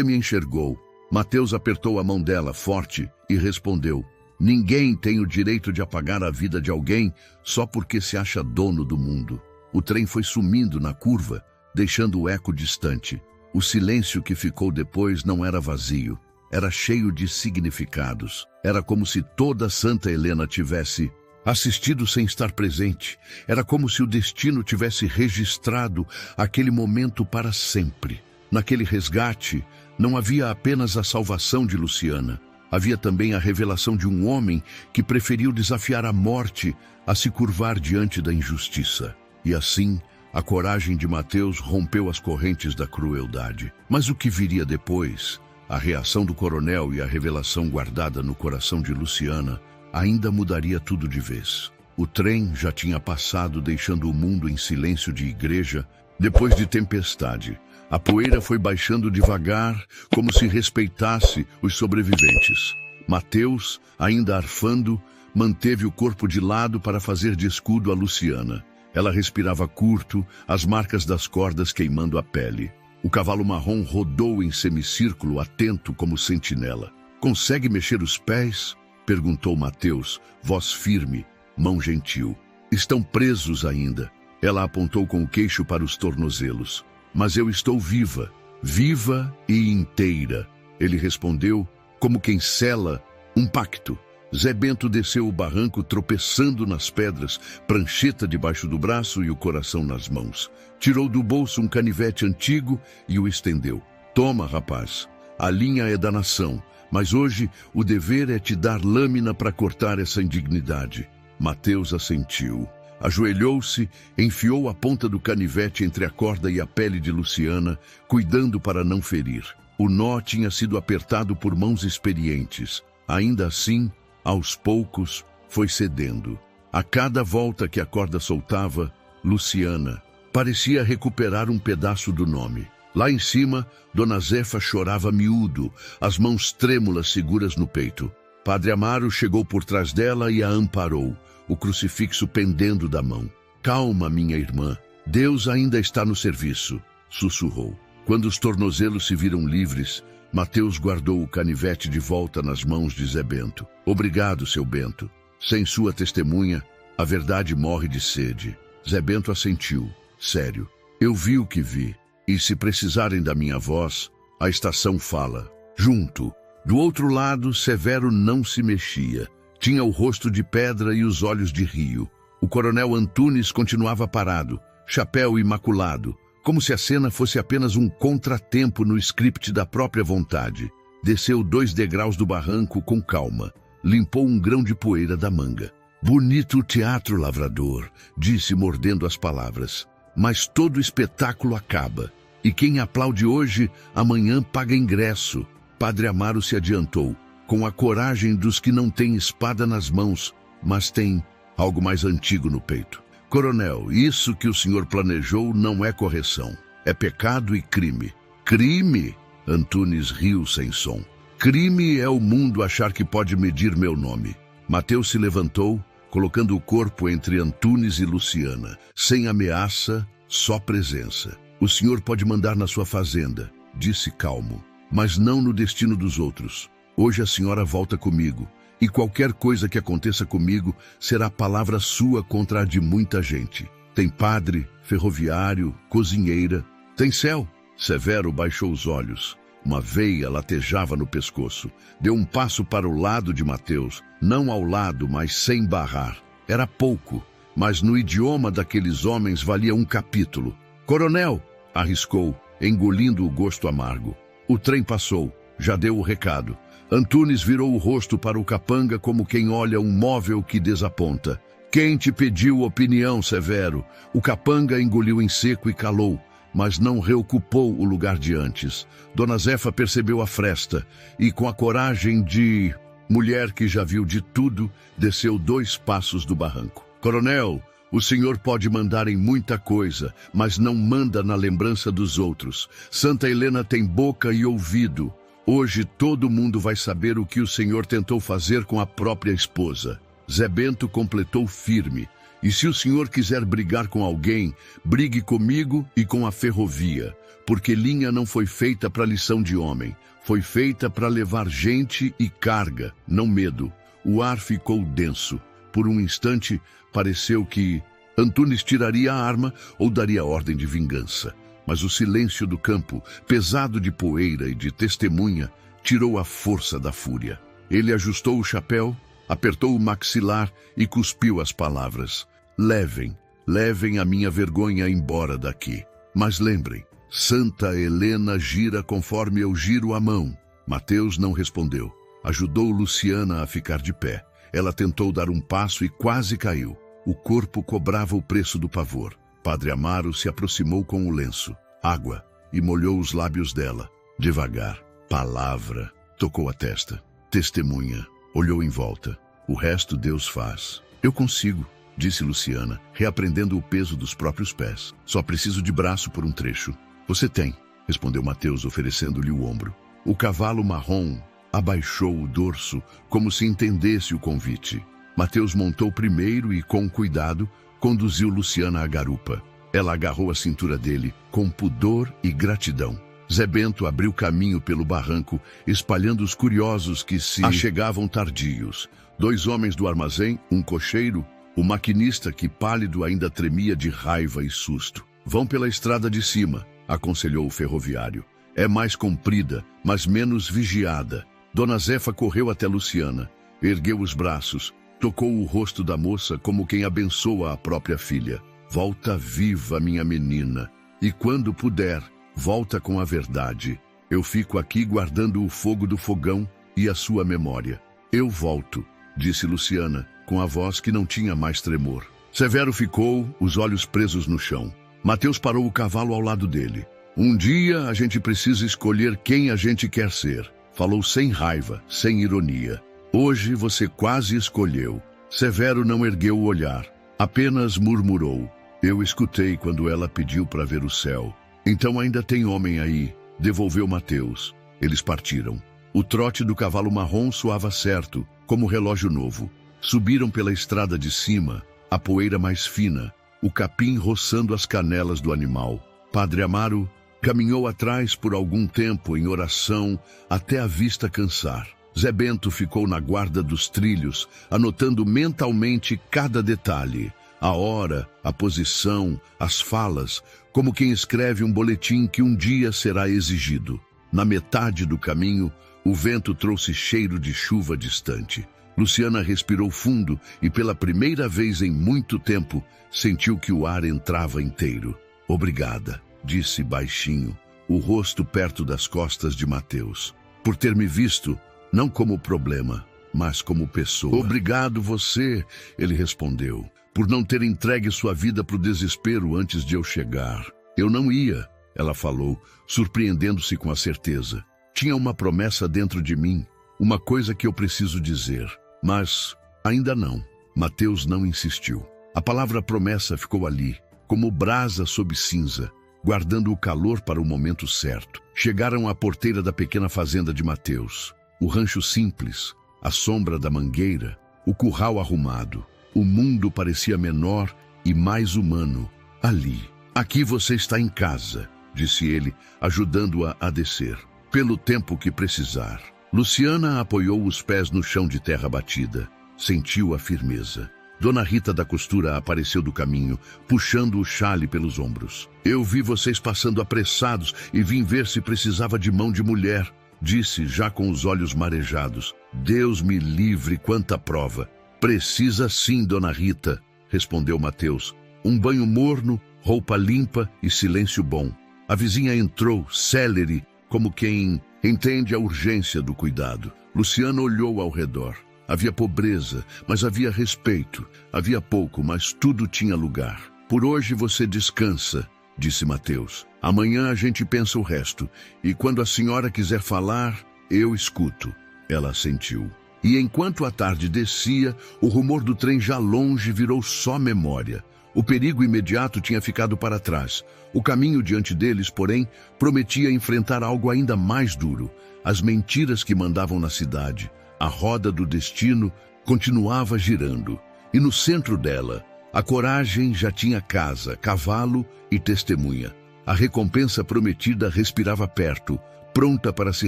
me enxergou." Mateus apertou a mão dela forte e respondeu: "Ninguém tem o direito de apagar a vida de alguém só porque se acha dono do mundo." O trem foi sumindo na curva, deixando o eco distante. O silêncio que ficou depois não era vazio, era cheio de significados. Era como se toda Santa Helena tivesse assistido sem estar presente. Era como se o destino tivesse registrado aquele momento para sempre. Naquele resgate, não havia apenas a salvação de Luciana. Havia também a revelação de um homem que preferiu desafiar a morte a se curvar diante da injustiça. E assim, a coragem de Mateus rompeu as correntes da crueldade. Mas o que viria depois, a reação do coronel e a revelação guardada no coração de Luciana, ainda mudaria tudo de vez. O trem já tinha passado, deixando o mundo em silêncio de igreja, depois de tempestade. A poeira foi baixando devagar, como se respeitasse os sobreviventes. Mateus, ainda arfando, manteve o corpo de lado para fazer de escudo a Luciana. Ela respirava curto, as marcas das cordas queimando a pele. O cavalo marrom rodou em semicírculo, atento como sentinela. "Consegue mexer os pés?" perguntou Mateus, voz firme, mão gentil. "Estão presos ainda." Ela apontou com o queixo para os tornozelos. "Mas eu estou viva, viva e inteira." Ele respondeu, como quem sela um pacto. Zé Bento desceu o barranco tropeçando nas pedras, prancheta debaixo do braço e o coração nas mãos. Tirou do bolso um canivete antigo e o estendeu. "Toma, rapaz, a linha é da nação, mas hoje o dever é te dar lâmina para cortar essa indignidade." Mateus assentiu. Ajoelhou-se, enfiou a ponta do canivete entre a corda e a pele de Luciana, cuidando para não ferir. O nó tinha sido apertado por mãos experientes. Ainda assim, aos poucos, foi cedendo. A cada volta que a corda soltava, Luciana parecia recuperar um pedaço do nome. Lá em cima, Dona Zefa chorava miúdo, as mãos trêmulas seguras no peito. Padre Amaro chegou por trás dela e a amparou, o crucifixo pendendo da mão. "Calma, minha irmã, Deus ainda está no serviço", sussurrou. Quando os tornozelos se viram livres, Mateus guardou o canivete de volta nas mãos de Zé Bento. "Obrigado, seu Bento. Sem sua testemunha, a verdade morre de sede." Zé Bento assentiu, sério. "Eu vi o que vi, e se precisarem da minha voz, a estação fala." Junto, do outro lado, Severo não se mexia. Tinha o rosto de pedra e os olhos de rio. O coronel Antunes continuava parado, chapéu imaculado, como se a cena fosse apenas um contratempo no script da própria vontade. Desceu 2 degraus do barranco com calma. Limpou um grão de poeira da manga. "Bonito o teatro, lavrador", disse mordendo as palavras. "Mas todo espetáculo acaba. E quem aplaude hoje, amanhã paga ingresso." Padre Amaro se adiantou, com a coragem dos que não têm espada nas mãos, mas têm algo mais antigo no peito. "Coronel, isso que o senhor planejou não é correção. É pecado e crime." "Crime?" Antunes riu sem som. "Crime é o mundo achar que pode medir meu nome." Mateus se levantou, colocando o corpo entre Antunes e Luciana. Sem ameaça, só presença. "O senhor pode mandar na sua fazenda", disse calmo, "mas não no destino dos outros. Hoje a senhora volta comigo. E qualquer coisa que aconteça comigo será palavra sua contra a de muita gente. Tem padre, ferroviário, cozinheira. Tem céu." Severo baixou os olhos. Uma veia latejava no pescoço. Deu um passo para o lado de Mateus, não ao lado, mas sem barrar. Era pouco, mas no idioma daqueles homens valia um capítulo. "Coronel!" arriscou, engolindo o gosto amargo. O trem passou, já deu o recado. Antunes virou o rosto para o capanga como quem olha um móvel que desaponta. "Quem te pediu opinião, Severo?" O capanga engoliu em seco e calou, mas não reocupou o lugar de antes. Dona Zefa percebeu a fresta e, com a coragem de mulher que já viu de tudo, desceu 2 passos do barranco. "Coronel, o senhor pode mandar em muita coisa, mas não manda na lembrança dos outros. Santa Helena tem boca e ouvido. Hoje todo mundo vai saber o que o senhor tentou fazer com a própria esposa." Zé Bento completou firme. "E se o senhor quiser brigar com alguém, brigue comigo e com a ferrovia, porque linha não foi feita para lição de homem. Foi feita para levar gente e carga, não medo." O ar ficou denso. Por um instante, pareceu que Antunes tiraria a arma ou daria ordem de vingança. Mas o silêncio do campo, pesado de poeira e de testemunha, tirou a força da fúria. Ele ajustou o chapéu, apertou o maxilar e cuspiu as palavras. "Levem, levem a minha vergonha embora daqui. Mas lembrem, Santa Helena gira conforme eu giro a mão." Mateus não respondeu. Ajudou Luciana a ficar de pé. Ela tentou dar um passo e quase caiu. O corpo cobrava o preço do pavor. Padre Amaro se aproximou com o lenço, água, e molhou os lábios dela. Devagar. Palavra. Tocou a testa. Testemunha. Olhou em volta. "O resto Deus faz." "Eu consigo." disse Luciana, reaprendendo o peso dos próprios pés. Só preciso de braço por um trecho. Você tem, respondeu Mateus, oferecendo-lhe o ombro. O cavalo marrom abaixou o dorso, como se entendesse o convite. Mateus montou primeiro e, com cuidado, conduziu Luciana à garupa. Ela agarrou a cintura dele, com pudor e gratidão. Zé Bento abriu caminho pelo barranco, espalhando os curiosos que se achegavam tardios. 2 homens do armazém, um cocheiro, o maquinista que, pálido, ainda tremia de raiva e susto. Vão pela estrada de cima, aconselhou o ferroviário. É mais comprida, mas menos vigiada. Dona Zefa correu até Luciana, ergueu os braços, tocou o rosto da moça como quem abençoa a própria filha. Volta viva, minha menina, e quando puder, volta com a verdade. Eu fico aqui guardando o fogo do fogão e a sua memória. Eu volto, disse Luciana, com a voz que não tinha mais tremor. Severo ficou, os olhos presos no chão. Mateus parou o cavalo ao lado dele. Um dia a gente precisa escolher quem a gente quer ser. Falou sem raiva, sem ironia. Hoje você quase escolheu. Severo não ergueu o olhar, apenas murmurou. Eu escutei quando ela pediu para ver o céu. Então ainda tem homem aí, devolveu Mateus. Eles partiram. O trote do cavalo marrom soava certo, como relógio novo. Subiram pela estrada de cima, a poeira mais fina, o capim roçando as canelas do animal. Padre Amaro caminhou atrás por algum tempo em oração até a vista cansar. Zé Bento ficou na guarda dos trilhos, anotando mentalmente cada detalhe. A hora, a posição, as falas, como quem escreve um boletim que um dia será exigido. Na metade do caminho, o vento trouxe cheiro de chuva distante. Luciana respirou fundo e, pela primeira vez em muito tempo, sentiu que o ar entrava inteiro. Obrigada, disse baixinho, o rosto perto das costas de Mateus. Por ter me visto, não como problema, mas como pessoa. Obrigado você, ele respondeu, por não ter entregue sua vida para o desespero antes de eu chegar. Eu não ia, ela falou, surpreendendo-se com a certeza. Tinha uma promessa dentro de mim, uma coisa que eu preciso dizer. Mas ainda não. Mateus não insistiu. A palavra promessa ficou ali, como brasa sob cinza, guardando o calor para o momento certo. Chegaram à porteira da pequena fazenda de Mateus. O rancho simples, a sombra da mangueira, o curral arrumado. O mundo parecia menor e mais humano. Ali. Aqui você está em casa, disse ele, ajudando-a a descer. Pelo tempo que precisar. Luciana apoiou os pés no chão de terra batida. Sentiu a firmeza. Dona Rita da Costura apareceu do caminho, puxando o chale pelos ombros. Eu vi vocês passando apressados e vim ver se precisava de mão de mulher, disse, já com os olhos marejados. Deus me livre, quanta prova. Precisa sim, Dona Rita, respondeu Mateus. Um banho morno, roupa limpa e silêncio bom. A vizinha entrou, célere, como quem entende a urgência do cuidado. Luciana olhou ao redor. Havia pobreza, mas havia respeito. Havia pouco, mas tudo tinha lugar. Por hoje você descansa, disse Mateus. Amanhã a gente pensa o resto. E quando a senhora quiser falar, eu escuto. Ela assentiu. E enquanto a tarde descia, o rumor do trem já longe virou só memória. O perigo imediato tinha ficado para trás. O caminho diante deles, porém, prometia enfrentar algo ainda mais duro. As mentiras que mandavam na cidade. A roda do destino continuava girando. E no centro dela, a coragem já tinha casa, cavalo e testemunha. A recompensa prometida respirava perto, pronta para se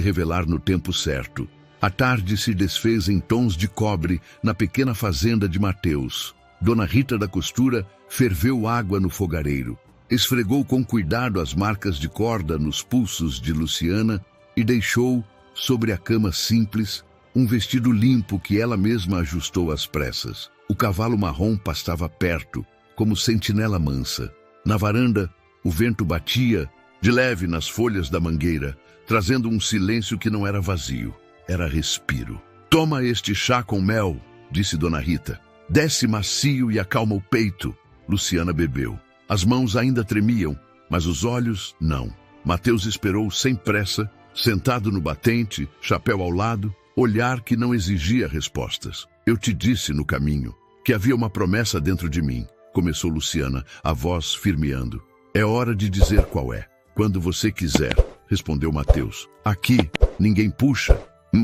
revelar no tempo certo. A tarde se desfez em tons de cobre na pequena fazenda de Mateus. Dona Rita da Costura ferveu água no fogareiro, esfregou com cuidado as marcas de corda nos pulsos de Luciana e deixou, sobre a cama simples, um vestido limpo que ela mesma ajustou às pressas. O cavalo marrom pastava perto, como sentinela mansa. Na varanda, o vento batia, de leve nas folhas da mangueira, trazendo um silêncio que não era vazio, era respiro. Toma este chá com mel, disse Dona Rita. Desce macio e acalma o peito. Luciana bebeu. As mãos ainda tremiam, mas os olhos não. Mateus esperou sem pressa, sentado no batente, chapéu ao lado, olhar que não exigia respostas. Eu te disse no caminho que havia uma promessa dentro de mim, começou Luciana, a voz firmeando. É hora de dizer qual é. Quando você quiser, respondeu Mateus. Aqui, ninguém puxa.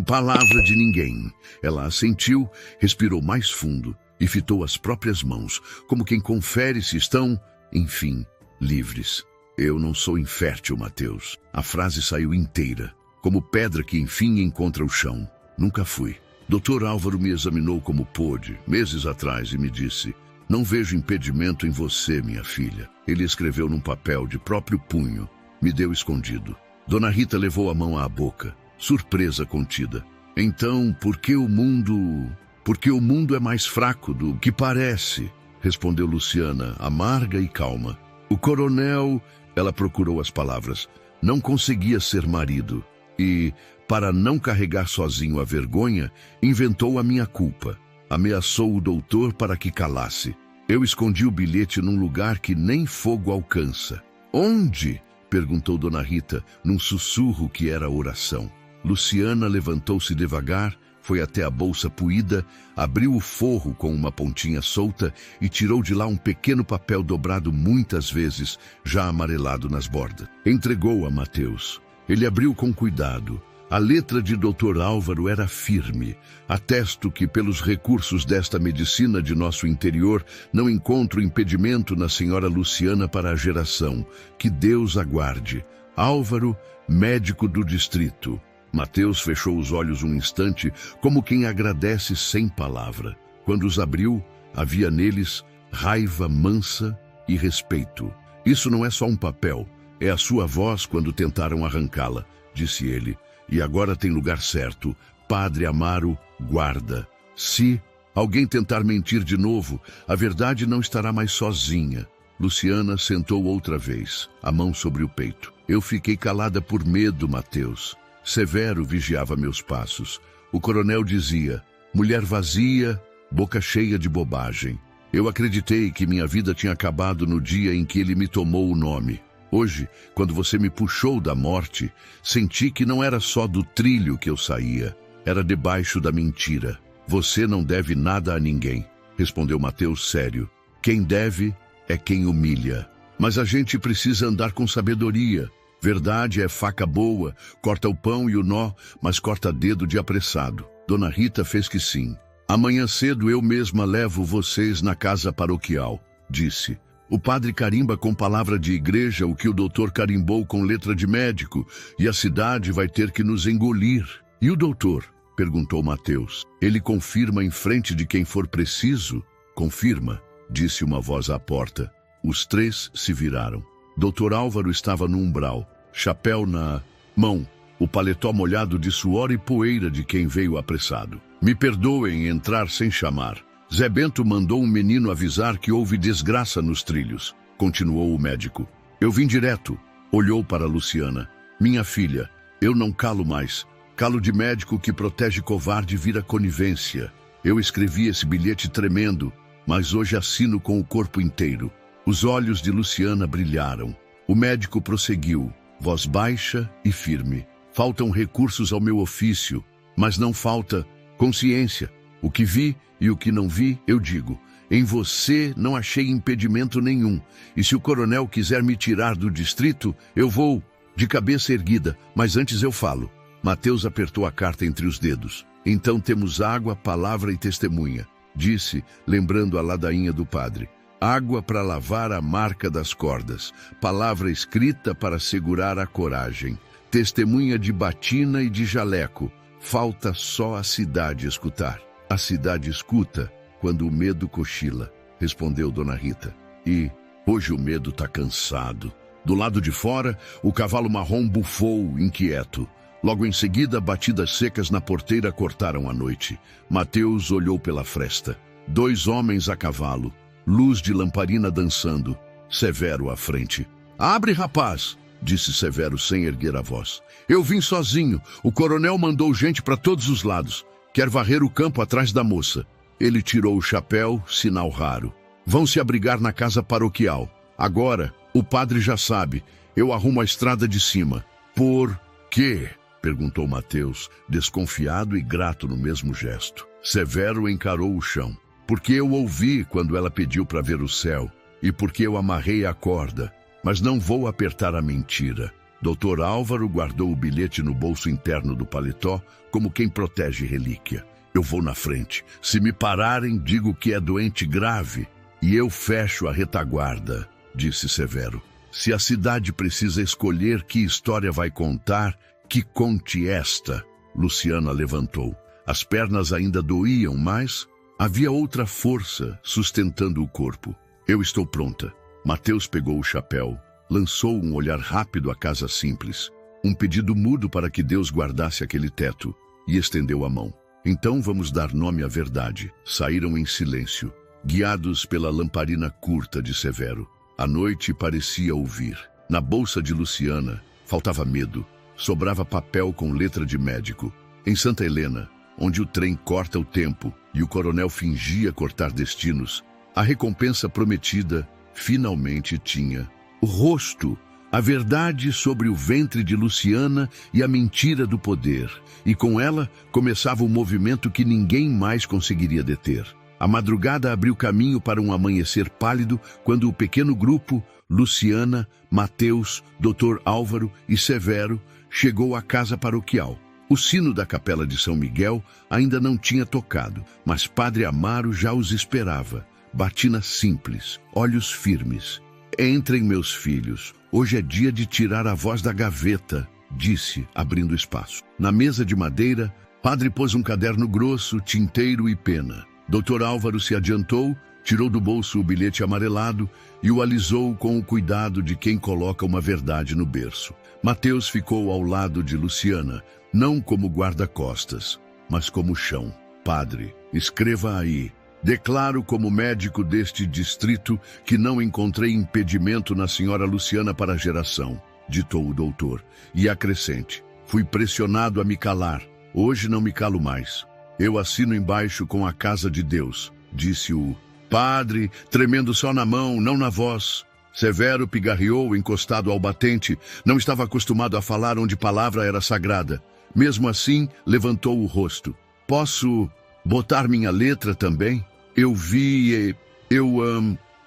Palavra de ninguém. Ela assentiu, respirou mais fundo e fitou as próprias mãos, como quem confere se estão, enfim, livres. Eu não sou infértil, Mateus. A frase saiu inteira, como pedra que enfim encontra o chão. Nunca fui. Dr. Álvaro me examinou como pôde, meses atrás, e me disse: não vejo impedimento em você, minha filha. Ele escreveu num papel de próprio punho. Me deu escondido. Dona Rita levou a mão à boca, surpresa contida. Então, por que o mundo... Porque o mundo é mais fraco do que parece, respondeu Luciana, amarga e calma. O coronel... Ela procurou as palavras. Não conseguia ser marido. E, para não carregar sozinho a vergonha, inventou a minha culpa. Ameaçou o doutor para que calasse. Eu escondi o bilhete num lugar que nem fogo alcança. Onde? Perguntou Dona Rita, num sussurro que era oração. Luciana levantou-se devagar, foi até a bolsa puída, abriu o forro com uma pontinha solta e tirou de lá um pequeno papel dobrado muitas vezes, já amarelado nas bordas. Entregou a Mateus. Ele abriu com cuidado. A letra de Dr. Álvaro era firme. Atesto que, pelos recursos desta medicina de nosso interior, não encontro impedimento na senhora Luciana para a geração. Que Deus aguarde. Álvaro, médico do distrito. Mateus fechou os olhos um instante, como quem agradece sem palavra. Quando os abriu, havia neles raiva mansa e respeito. Isso não é só um papel, é a sua voz quando tentaram arrancá-la, disse ele. E agora tem lugar certo. Padre Amaro, guarda. Se alguém tentar mentir de novo, a verdade não estará mais sozinha. Luciana sentou outra vez, a mão sobre o peito. Eu fiquei calada por medo, Mateus. Severo vigiava meus passos. O coronel dizia: mulher vazia, boca cheia de bobagem. Eu acreditei que minha vida tinha acabado no dia em que ele me tomou o nome. Hoje, quando você me puxou da morte, senti que não era só do trilho que eu saía, era debaixo da mentira. Você não deve nada a ninguém, respondeu Mateus sério. Quem deve é quem humilha. Mas a gente precisa andar com sabedoria. Verdade é faca boa, corta o pão e o nó, mas corta dedo de apressado. Dona Rita fez que sim. Amanhã cedo eu mesma levo vocês na casa paroquial, disse. O padre carimba com palavra de igreja o que o doutor carimbou com letra de médico, e a cidade vai ter que nos engolir. E o doutor? Perguntou Mateus. Ele confirma em frente de quem for preciso? Confirma, disse uma voz à porta. Os três se viraram. Dr. Álvaro estava no umbral, chapéu na mão, o paletó molhado de suor e poeira de quem veio apressado. Me perdoem entrar sem chamar. Zé Bento mandou um menino avisar que houve desgraça nos trilhos, continuou o médico. Eu vim direto. Olhou para Luciana. Minha filha, eu não calo mais. Calo de médico que protege covarde vira conivência. Eu escrevi esse bilhete tremendo, mas hoje assino com o corpo inteiro. Os olhos de Luciana brilharam. O médico prosseguiu, voz baixa e firme. Faltam recursos ao meu ofício, mas não falta consciência. O que vi e o que não vi, eu digo. Em você não achei impedimento nenhum. E se o coronel quiser me tirar do distrito, eu vou, de cabeça erguida, mas antes eu falo. Mateus apertou a carta entre os dedos. Então temos água, palavra e testemunha, disse, lembrando a ladainha do padre. Água para lavar a marca das cordas, palavra escrita para segurar a coragem, testemunha de batina e de jaleco. Falta só a cidade escutar. A cidade escuta quando o medo cochila, respondeu Dona Rita. E hoje o medo está cansado. Do lado de fora, o cavalo marrom bufou, inquieto. Logo em seguida, batidas secas na porteira cortaram a noite. Mateus olhou pela fresta. 2 homens a cavalo, luz de lamparina dançando. Severo à frente. Abre, rapaz, disse Severo sem erguer a voz. Eu vim sozinho. O coronel mandou gente para todos os lados. Quer varrer o campo atrás da moça. Ele tirou o chapéu, sinal raro. Vão se abrigar na casa paroquial. Agora, o padre já sabe. Eu arrumo a estrada de cima. Por quê? Perguntou Mateus, desconfiado e grato no mesmo gesto. Severo encarou o chão. porque eu ouvi quando ela pediu para ver o céu, e porque eu amarrei a corda, mas não vou apertar a mentira. Dr. Álvaro guardou o bilhete no bolso interno do paletó, como quem protege relíquia. Eu vou na frente. Se me pararem, digo que é doente grave, e eu fecho a retaguarda, disse Severo. Se a cidade precisa escolher que história vai contar, que conte esta. Luciana levantou. As pernas ainda doíam, mas havia outra força sustentando o corpo. Eu estou pronta. Mateus pegou o chapéu, lançou um olhar rápido à casa simples, um pedido mudo para que Deus guardasse aquele teto, e estendeu a mão. Então vamos dar nome à verdade. Saíram em silêncio, guiados pela lamparina curta de Severo. A noite parecia ouvir. Na bolsa de Luciana faltava medo, sobrava papel com letra de médico. Em Santa Helena, onde o trem corta o tempo e o coronel fingia cortar destinos, a recompensa prometida finalmente tinha o rosto, a verdade sobre o ventre de Luciana e a mentira do poder. E com ela começava um movimento que ninguém mais conseguiria deter. A madrugada abriu caminho para um amanhecer pálido quando o pequeno grupo, Luciana, Mateus, Dr. Álvaro e Severo, chegou à casa paroquial. O sino da capela de São Miguel ainda não tinha tocado, mas Padre Amaro já os esperava. Batina simples, olhos firmes. Entrem, meus filhos. Hoje é dia de tirar a voz da gaveta, disse, abrindo espaço. Na mesa de madeira, Padre pôs um caderno grosso, tinteiro e pena. Dr. Álvaro se adiantou, tirou do bolso o bilhete amarelado e o alisou com o cuidado de quem coloca uma verdade no berço. Mateus ficou ao lado de Luciana, não como guarda-costas, mas como chão. Padre, escreva aí. Declaro como médico deste distrito que não encontrei impedimento na senhora Luciana para a geração, ditou o doutor, e acrescente. Fui pressionado a me calar. Hoje não me calo mais. Eu assino embaixo com a casa de Deus, disse o padre, tremendo só na mão, não na voz. Severo pigarreou, encostado ao batente, não estava acostumado a falar onde palavra era sagrada. Mesmo assim, levantou o rosto. Posso botar minha letra também? Eu vi...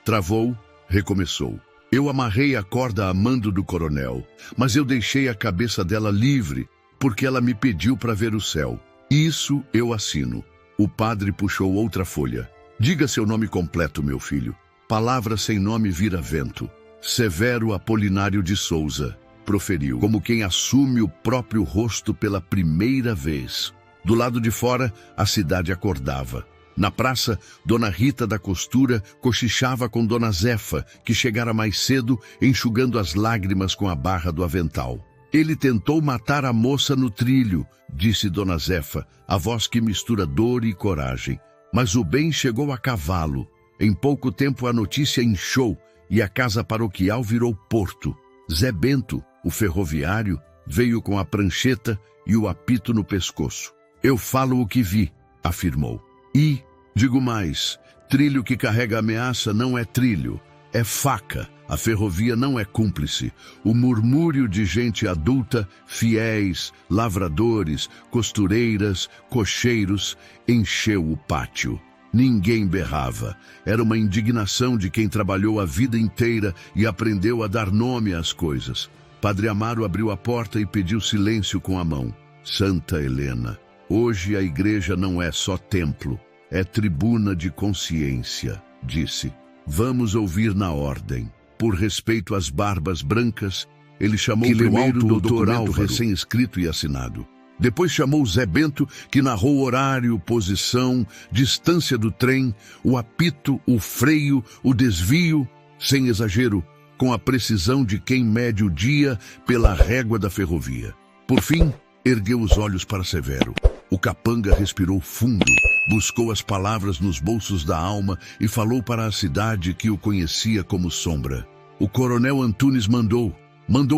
Travou, recomeçou. Eu amarrei a corda a mando do coronel, mas eu deixei a cabeça dela livre, porque ela me pediu para ver o céu. Isso eu assino. O padre puxou outra folha. Diga seu nome completo, meu filho. Palavra sem nome vira vento. Severo Apolinário de Souza, proferiu, como quem assume o próprio rosto pela primeira vez. Do lado de fora, a cidade acordava. Na praça, Dona Rita da Costura cochichava com Dona Zefa, que chegara mais cedo, enxugando as lágrimas com a barra do avental. Ele tentou matar a moça no trilho, disse Dona Zefa, a voz que mistura dor e coragem. Mas o bem chegou a cavalo. Em pouco tempo a notícia inchou e a casa paroquial virou porto. Zé Bento, o ferroviário, veio com a prancheta e o apito no pescoço. Eu falo o que vi, afirmou. E, digo mais, trilho que carrega ameaça não é trilho, é faca. A ferrovia não é cúmplice. O murmúrio de gente adulta, fiéis, lavradores, costureiras, cocheiros, encheu o pátio. Ninguém berrava. Era uma indignação de quem trabalhou a vida inteira e aprendeu a dar nome às coisas. Padre Amaro abriu a porta e pediu silêncio com a mão. Santa Helena, hoje a igreja não é só templo, é tribuna de consciência, disse. Vamos ouvir na ordem. Por respeito às barbas brancas, ele chamou primeiro o doutor Álvaro, recém-escrito e assinado. Depois chamou Zé Bento, que narrou horário, posição, distância do trem, o apito, o freio, o desvio, sem exagero, com a precisão de quem mede o dia pela régua da ferrovia. Por fim, ergueu os olhos para Severo. O capanga respirou fundo, buscou as palavras nos bolsos da alma e falou para a cidade que o conhecia como sombra. O coronel Antunes mandou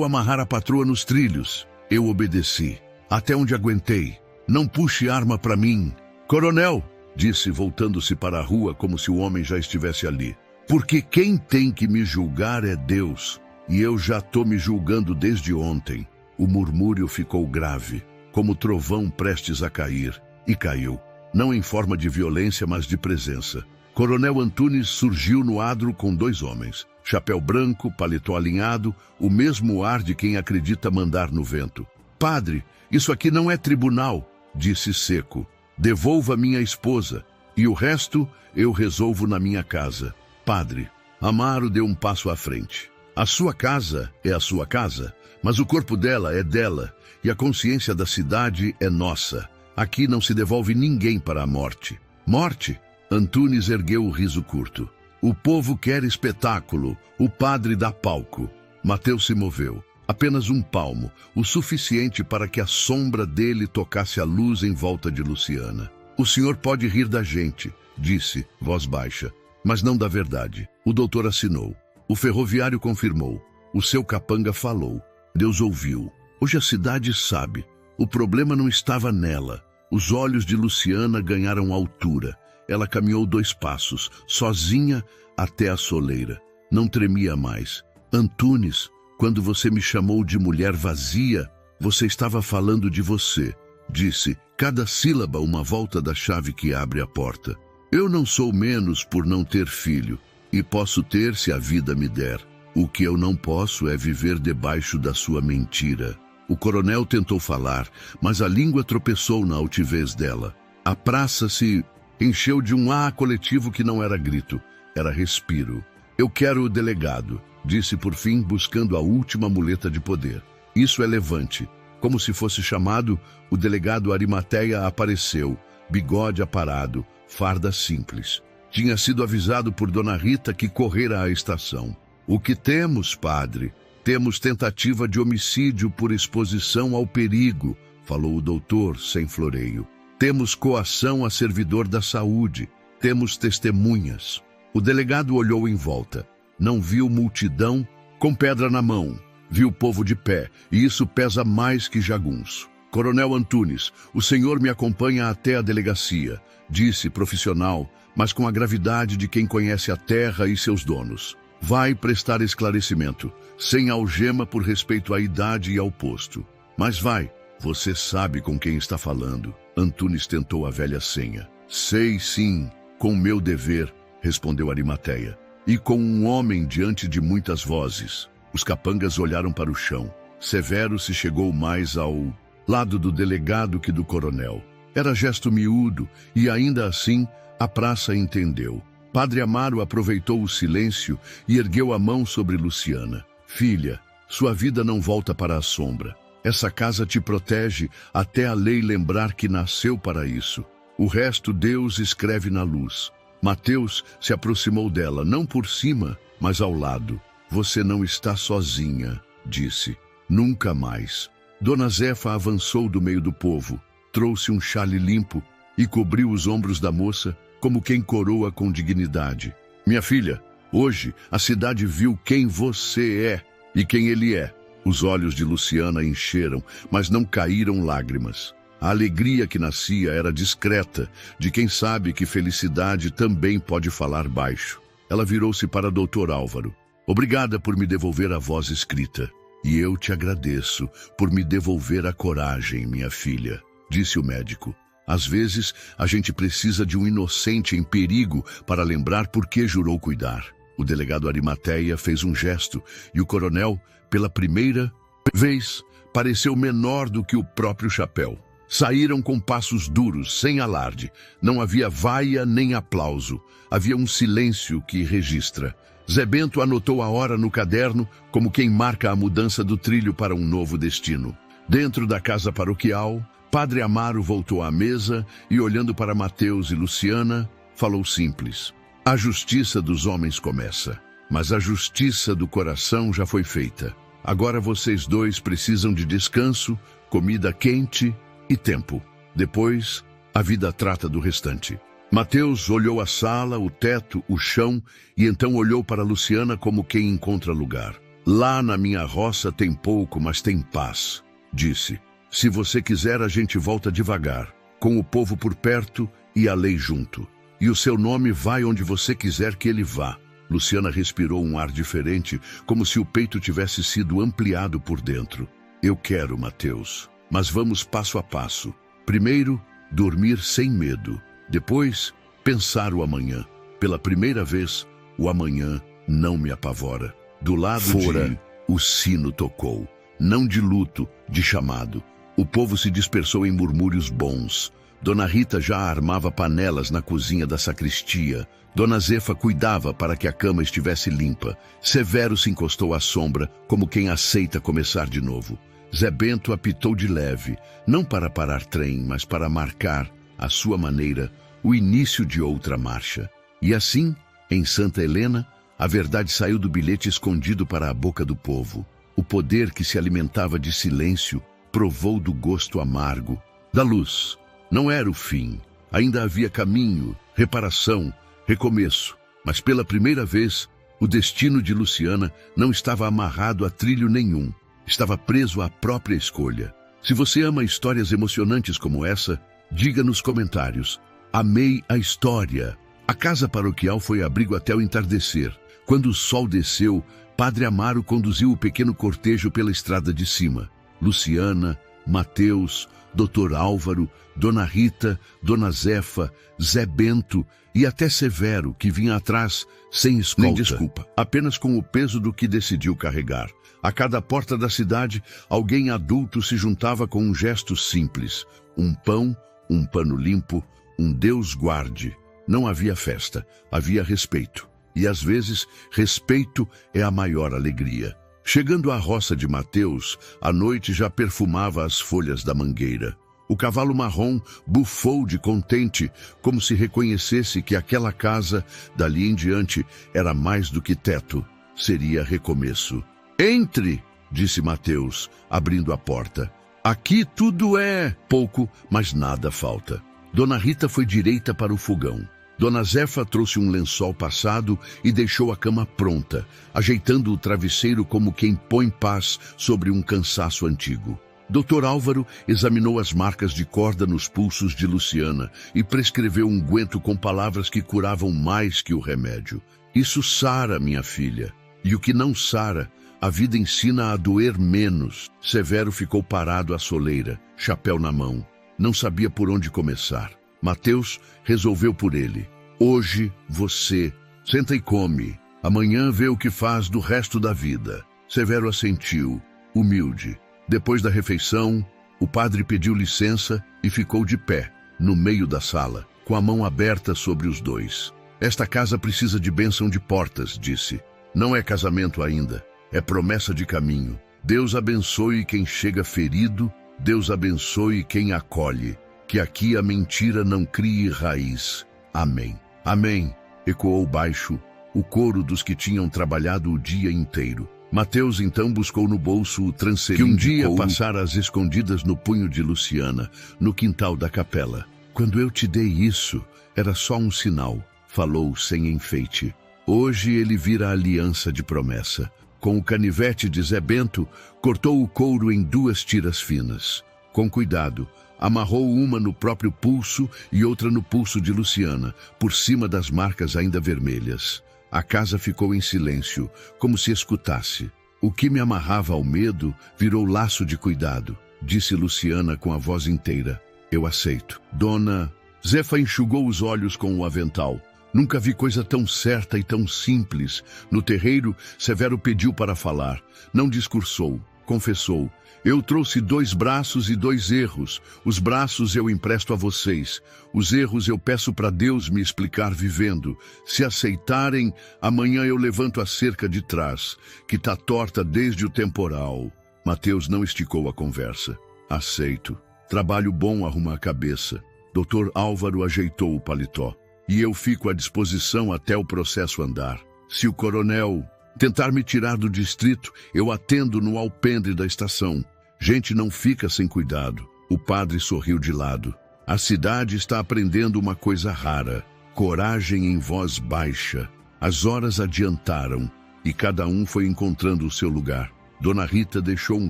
amarrar a patroa nos trilhos. Eu obedeci, até onde aguentei. Não puxe arma para mim. Coronel, disse voltando-se para a rua como se o homem já estivesse ali. Porque quem tem que me julgar é Deus, e eu já tô me julgando desde ontem. O murmúrio ficou grave, como trovão prestes a cair, e caiu. não em forma de violência, mas de presença. Coronel Antunes surgiu no adro com 2 homens. Chapéu branco, paletó alinhado, o mesmo ar de quem acredita mandar no vento. Padre, isso aqui não é tribunal, disse seco. Devolva minha esposa, e o resto eu resolvo na minha casa. Padre, Amaro deu um passo à frente. A sua casa é a sua casa, mas o corpo dela é dela, e a consciência da cidade é nossa. Aqui não se devolve ninguém para a morte. Morte? Antunes ergueu o riso curto. O povo quer espetáculo, o padre dá palco. Mateus se moveu. Apenas um palmo, o suficiente para que a sombra dele tocasse a luz em volta de Luciana. O senhor pode rir da gente, disse, voz baixa, mas não da verdade. O doutor assinou. O ferroviário confirmou. O seu capanga falou. Deus ouviu. Hoje a cidade sabe. O problema não estava nela. Os olhos de Luciana ganharam altura. Ela caminhou 2 passos, sozinha, até a soleira. Não tremia mais. Antunes, quando você me chamou de mulher vazia, você estava falando de você, disse, cada sílaba uma volta da chave que abre a porta. Eu não sou menos por não ter filho, e posso ter se a vida me der. O que eu não posso é viver debaixo da sua mentira. O coronel tentou falar, mas a língua tropeçou na altivez dela. A praça se encheu de um coletivo que não era grito, era respiro. Eu quero o delegado, disse por fim, buscando a última muleta de poder. Isso é levante. Como se fosse chamado, o delegado Arimateia apareceu, bigode aparado, farda simples. Tinha sido avisado por Dona Rita que correra à estação. O que temos, padre? Temos tentativa de homicídio por exposição ao perigo, falou o doutor sem floreio. Temos coação a servidor da saúde. Temos testemunhas. O delegado olhou em volta. Não viu multidão com pedra na mão. Viu o povo de pé, e isso pesa mais que jagunço. Coronel Antunes, o senhor me acompanha até a delegacia, disse profissional, mas com a gravidade de quem conhece a terra e seus donos. Vai prestar esclarecimento, sem algema por respeito à idade e ao posto. Mas vai, você sabe com quem está falando. Antunes tentou a velha senha. Sei sim, com meu dever, respondeu Arimateia. E com um homem diante de muitas vozes. Os capangas olharam para o chão. Severo se chegou mais ao lado do delegado que do coronel. Era gesto miúdo, e ainda assim, a praça entendeu. Padre Amaro aproveitou o silêncio e ergueu a mão sobre Luciana. Filha, sua vida não volta para a sombra. Essa casa te protege até a lei lembrar que nasceu para isso. O resto Deus escreve na luz. Mateus se aproximou dela, não por cima, mas ao lado. Você não está sozinha, disse. Nunca mais. Dona Zefa avançou do meio do povo, trouxe um xale limpo e cobriu os ombros da moça, como quem coroa com dignidade. Minha filha, hoje a cidade viu quem você é e quem ele é. Os olhos de Luciana encheram, mas não caíram lágrimas. A alegria que nascia era discreta, de quem sabe que felicidade também pode falar baixo. Ela virou-se para Dr. Álvaro. Obrigada por me devolver a voz escrita. E eu te agradeço por me devolver a coragem, minha filha, disse o médico. Às vezes, a gente precisa de um inocente em perigo para lembrar por que jurou cuidar. O delegado Arimateia fez um gesto e o coronel, pela primeira vez, pareceu menor do que o próprio chapéu. Saíram com passos duros, sem alarde. Não havia vaia nem aplauso. Havia um silêncio que registra. Zé Bento anotou a hora no caderno como quem marca a mudança do trilho para um novo destino. Dentro da casa paroquial, Padre Amaro voltou à mesa e, olhando para Mateus e Luciana, falou simples. A justiça dos homens começa, mas a justiça do coração já foi feita. Agora vocês dois precisam de descanso, comida quente e tempo. Depois, a vida trata do restante. Mateus olhou a sala, o teto, o chão e então olhou para Luciana como quem encontra lugar. Lá na minha roça tem pouco, mas tem paz, disse. Se você quiser, a gente volta devagar, com o povo por perto e a lei junto. E o seu nome vai onde você quiser que ele vá. Luciana respirou um ar diferente, como se o peito tivesse sido ampliado por dentro. Eu quero, Mateus, mas vamos passo a passo. Primeiro, dormir sem medo. Depois, pensar o amanhã. Pela primeira vez, o amanhã não me apavora. Do lado fora, o sino tocou. Não de luto, de chamado. O povo se dispersou em murmúrios bons. Dona Rita já armava panelas na cozinha da sacristia. Dona Zefa cuidava para que a cama estivesse limpa. Severo se encostou à sombra, como quem aceita começar de novo. Zé Bento apitou de leve, não para parar trem, mas para marcar, à sua maneira, o início de outra marcha. E assim, em Santa Helena, a verdade saiu do bilhete escondido para a boca do povo. O poder que se alimentava de silêncio provou do gosto amargo da luz. Não era o fim. Ainda havia caminho, reparação, recomeço. Mas pela primeira vez, o destino de Luciana não estava amarrado a trilho nenhum. Estava preso à própria escolha. Se você ama histórias emocionantes como essa, diga nos comentários. Amei a história. A casa paroquial foi abrigo até o entardecer. Quando o sol desceu, Padre Amaro conduziu o pequeno cortejo pela estrada de cima. Luciana, Mateus, Dr. Álvaro, Dona Rita, Dona Zefa, Zé Bento e até Severo, que vinha atrás, sem escolta. Nem desculpa, apenas com o peso do que decidiu carregar. A cada porta da cidade, alguém adulto se juntava com um gesto simples. Um pão, um pano limpo, um Deus guarde. Não havia festa, havia respeito. E às vezes, respeito é a maior alegria. Chegando à roça de Mateus, a noite já perfumava as folhas da mangueira. O cavalo marrom bufou de contente, como se reconhecesse que aquela casa, dali em diante, era mais do que teto. Seria recomeço. Entre, disse Mateus, abrindo a porta. Aqui tudo é pouco, mas nada falta. Dona Rita foi direita para o fogão. Dona Zefa trouxe um lençol passado e deixou a cama pronta, ajeitando o travesseiro como quem põe paz sobre um cansaço antigo. Dr. Álvaro examinou as marcas de corda nos pulsos de Luciana e prescreveu um unguento com palavras que curavam mais que o remédio. Isso sara, minha filha. E o que não sara, a vida ensina a doer menos. Severo ficou parado à soleira, chapéu na mão. Não sabia por onde começar. Mateus resolveu por ele. Hoje você senta e come. Amanhã vê o que faz do resto da vida. Severo assentiu, humilde. Depois da refeição, o padre pediu licença e ficou de pé, no meio da sala, com a mão aberta sobre os dois. Esta casa precisa de bênção de portas, disse. Não é casamento ainda, é promessa de caminho. Deus abençoe quem chega ferido, Deus abençoe quem acolhe. Que aqui a mentira não crie raiz. Amém. Amém, ecoou baixo o coro dos que tinham trabalhado o dia inteiro. Mateus então buscou no bolso o transferim que um dia passara às escondidas no punho de Luciana, no quintal da capela. Quando eu te dei isso, era só um sinal, falou sem enfeite. Hoje ele vira aliança de promessa. Com o canivete de Zé Bento, cortou o couro em 2 tiras finas. Com cuidado, amarrou uma no próprio pulso e outra no pulso de Luciana, por cima das marcas ainda vermelhas. A casa ficou em silêncio, como se escutasse. O que me amarrava ao medo virou laço de cuidado, disse Luciana com a voz inteira. Eu aceito. Dona Zefa enxugou os olhos com o avental. Nunca vi coisa tão certa e tão simples. No terreiro, Severo pediu para falar. Não discursou, confessou. Eu trouxe 2 braços e 2 erros. Os braços eu empresto a vocês. Os erros eu peço para Deus me explicar vivendo. Se aceitarem, amanhã eu levanto a cerca de trás, que tá torta desde o temporal. Mateus não esticou a conversa. Aceito. Trabalho bom arrumar a cabeça. Dr. Álvaro ajeitou o paletó. E eu fico à disposição até o processo andar. Se o coronel tentar me tirar do distrito, eu atendo no alpendre da estação. Gente não fica sem cuidado. O padre sorriu de lado. A cidade está aprendendo uma coisa rara. Coragem em voz baixa. As horas adiantaram e cada um foi encontrando o seu lugar. Dona Rita deixou um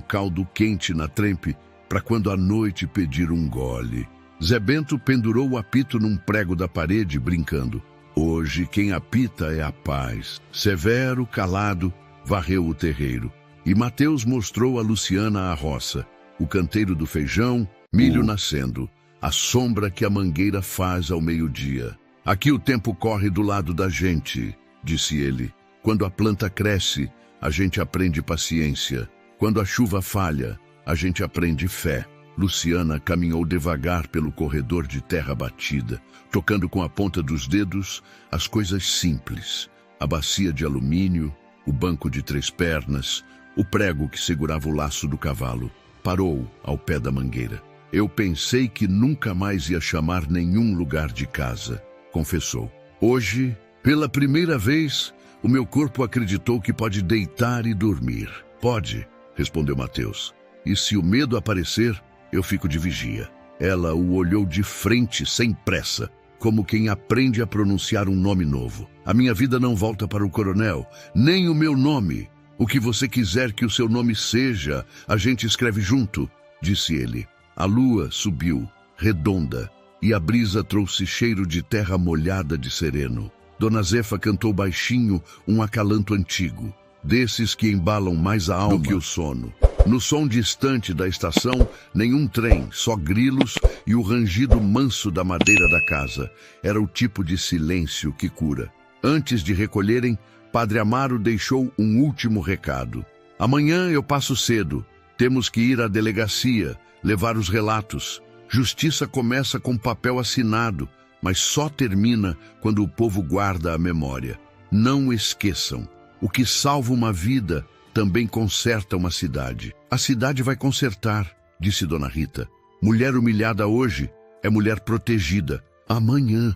caldo quente na trempe para quando a noite pedir um gole. Zé Bento pendurou o apito num prego da parede, brincando. Hoje quem apita é a paz. Severo, calado, varreu o terreiro. E Mateus mostrou a Luciana a roça, o canteiro do feijão, milho nascendo. a sombra que a mangueira faz ao meio-dia. Aqui o tempo corre do lado da gente, disse ele. Quando a planta cresce, a gente aprende paciência. Quando a chuva falha, a gente aprende fé. Luciana caminhou devagar pelo corredor de terra batida, tocando com a ponta dos dedos as coisas simples. A bacia de alumínio, o banco de 3 pernas, o prego que segurava o laço do cavalo. Parou ao pé da mangueira. Eu pensei que nunca mais ia chamar nenhum lugar de casa, confessou. Hoje, pela primeira vez, o meu corpo acreditou que pode deitar e dormir. Pode, respondeu Mateus. E se o medo aparecer, eu fico de vigia. Ela o olhou de frente, sem pressa, como quem aprende a pronunciar um nome novo. A minha vida não volta para o coronel, nem o meu nome. O que você quiser que o seu nome seja, a gente escreve junto, disse ele. A lua subiu, redonda, e a brisa trouxe cheiro de terra molhada de sereno. Dona Zefa cantou baixinho um acalanto antigo, desses que embalam mais a alma do que o sono. No som distante da estação, nenhum trem, só grilos e o rangido manso da madeira da casa. Era o tipo de silêncio que cura. Antes de recolherem, Padre Amaro deixou um último recado. Amanhã eu passo cedo. Temos que ir à delegacia, levar os relatos. Justiça começa com papel assinado, mas só termina quando o povo guarda a memória. Não esqueçam, o que salva uma vida também conserta uma cidade. A cidade vai consertar, disse Dona Rita. Mulher humilhada hoje é mulher protegida. Amanhã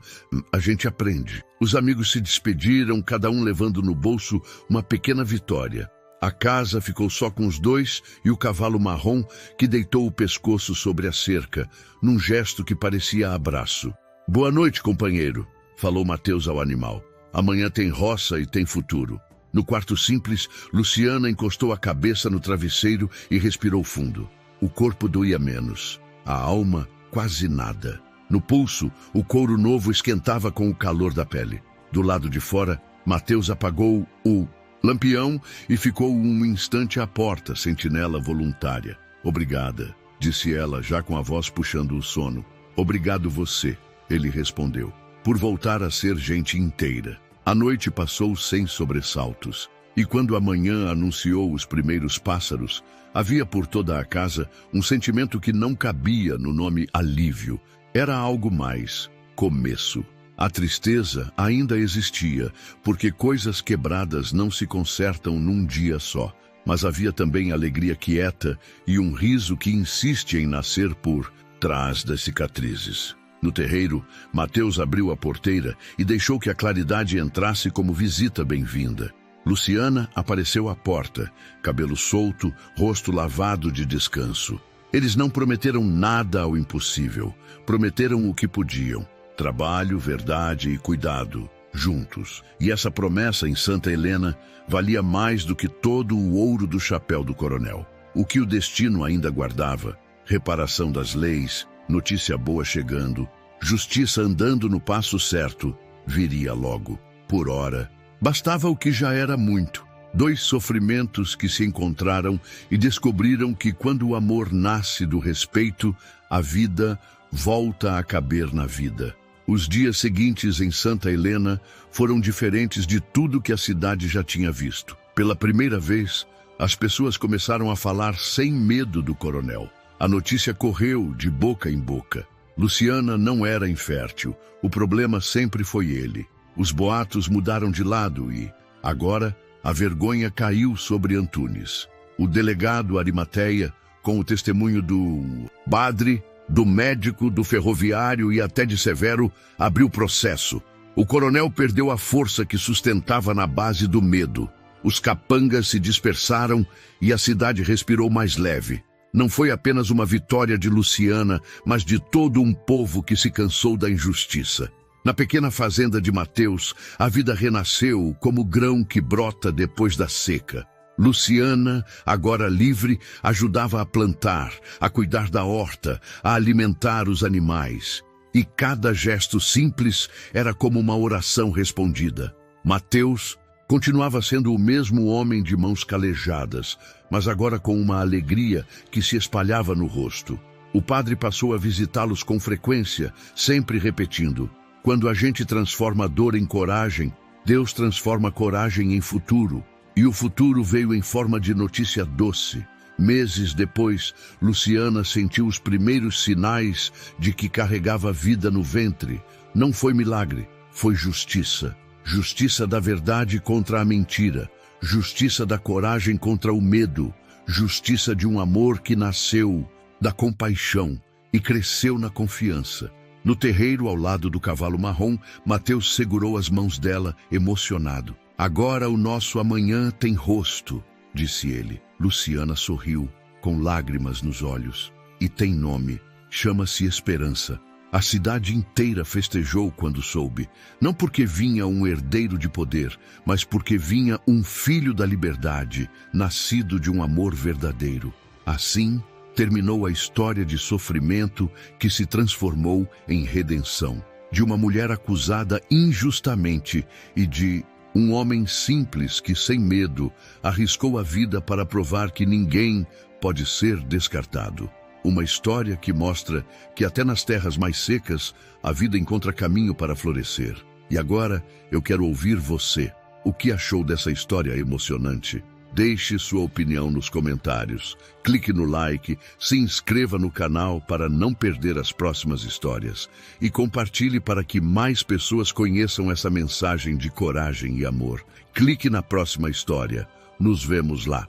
a gente aprende. Os amigos se despediram, cada um levando no bolso uma pequena vitória. A casa ficou só com os dois e o cavalo marrom que deitou o pescoço sobre a cerca, num gesto que parecia abraço. Boa noite, companheiro, falou Mateus ao animal. Amanhã tem roça e tem futuro. No quarto simples, Luciana encostou a cabeça no travesseiro e respirou fundo. O corpo doía menos, a alma quase nada. No pulso, o couro novo esquentava com o calor da pele. Do lado de fora, Mateus apagou o lampião e ficou um instante à porta, sentinela voluntária. Obrigada, disse ela, já com a voz puxando o sono. Obrigado você, ele respondeu, por voltar a ser gente inteira. A noite passou sem sobressaltos, e quando a manhã anunciou os primeiros pássaros, havia por toda a casa um sentimento que não cabia no nome alívio. Era algo mais, começo. A tristeza ainda existia, porque coisas quebradas não se consertam num dia só. Mas havia também alegria quieta e um riso que insiste em nascer por trás das cicatrizes. No terreiro, Mateus abriu a porteira e deixou que a claridade entrasse como visita bem-vinda. Luciana apareceu à porta, cabelo solto, rosto lavado de descanso. Eles não prometeram nada ao impossível, prometeram o que podiam. Trabalho, verdade e cuidado, juntos. E essa promessa em Santa Helena valia mais do que todo o ouro do chapéu do coronel. O que o destino ainda guardava, reparação das leis, notícia boa chegando, justiça andando no passo certo, viria logo. Por ora, bastava o que já era muito. 2 sofrimentos que se encontraram e descobriram que quando o amor nasce do respeito, a vida volta a caber na vida. Os dias seguintes em Santa Helena foram diferentes de tudo que a cidade já tinha visto. Pela primeira vez, as pessoas começaram a falar sem medo do coronel. A notícia correu de boca em boca. Luciana não era infértil. O problema sempre foi ele. Os boatos mudaram de lado e, agora, a vergonha caiu sobre Antunes. O delegado Arimateia, com o testemunho do padre, do médico, do ferroviário e até de Severo, abriu processo. O coronel perdeu a força que sustentava na base do medo. Os capangas se dispersaram e a cidade respirou mais leve. Não foi apenas uma vitória de Luciana, mas de todo um povo que se cansou da injustiça. Na pequena fazenda de Mateus, a vida renasceu como grão que brota depois da seca. Luciana, agora livre, ajudava a plantar, a cuidar da horta, a alimentar os animais. E cada gesto simples era como uma oração respondida. Mateus continuava sendo o mesmo homem de mãos calejadas, mas agora com uma alegria que se espalhava no rosto. O padre passou a visitá-los com frequência, sempre repetindo: quando a gente transforma a dor em coragem, Deus transforma a coragem em futuro. E o futuro veio em forma de notícia doce. Meses depois, Luciana sentiu os primeiros sinais de que carregava a vida no ventre. Não foi milagre, foi justiça. Justiça da verdade contra a mentira. Justiça da coragem contra o medo. Justiça de um amor que nasceu da compaixão e cresceu na confiança. No terreiro, ao lado do cavalo marrom, Mateus segurou as mãos dela, emocionado. Agora o nosso amanhã tem rosto, disse ele. Luciana sorriu, com lágrimas nos olhos. E tem nome, chama-se Esperança. A cidade inteira festejou quando soube, não porque vinha um herdeiro de poder, mas porque vinha um filho da liberdade, nascido de um amor verdadeiro. Assim, terminou a história de sofrimento que se transformou em redenção, de uma mulher acusada injustamente e de um homem simples que, sem medo, arriscou a vida para provar que ninguém pode ser descartado. Uma história que mostra que até nas terras mais secas, a vida encontra caminho para florescer. E agora, eu quero ouvir você. O que achou dessa história emocionante? Deixe sua opinião nos comentários. Clique no like, se inscreva no canal para não perder as próximas histórias. E compartilhe para que mais pessoas conheçam essa mensagem de coragem e amor. Clique na próxima história. Nos vemos lá.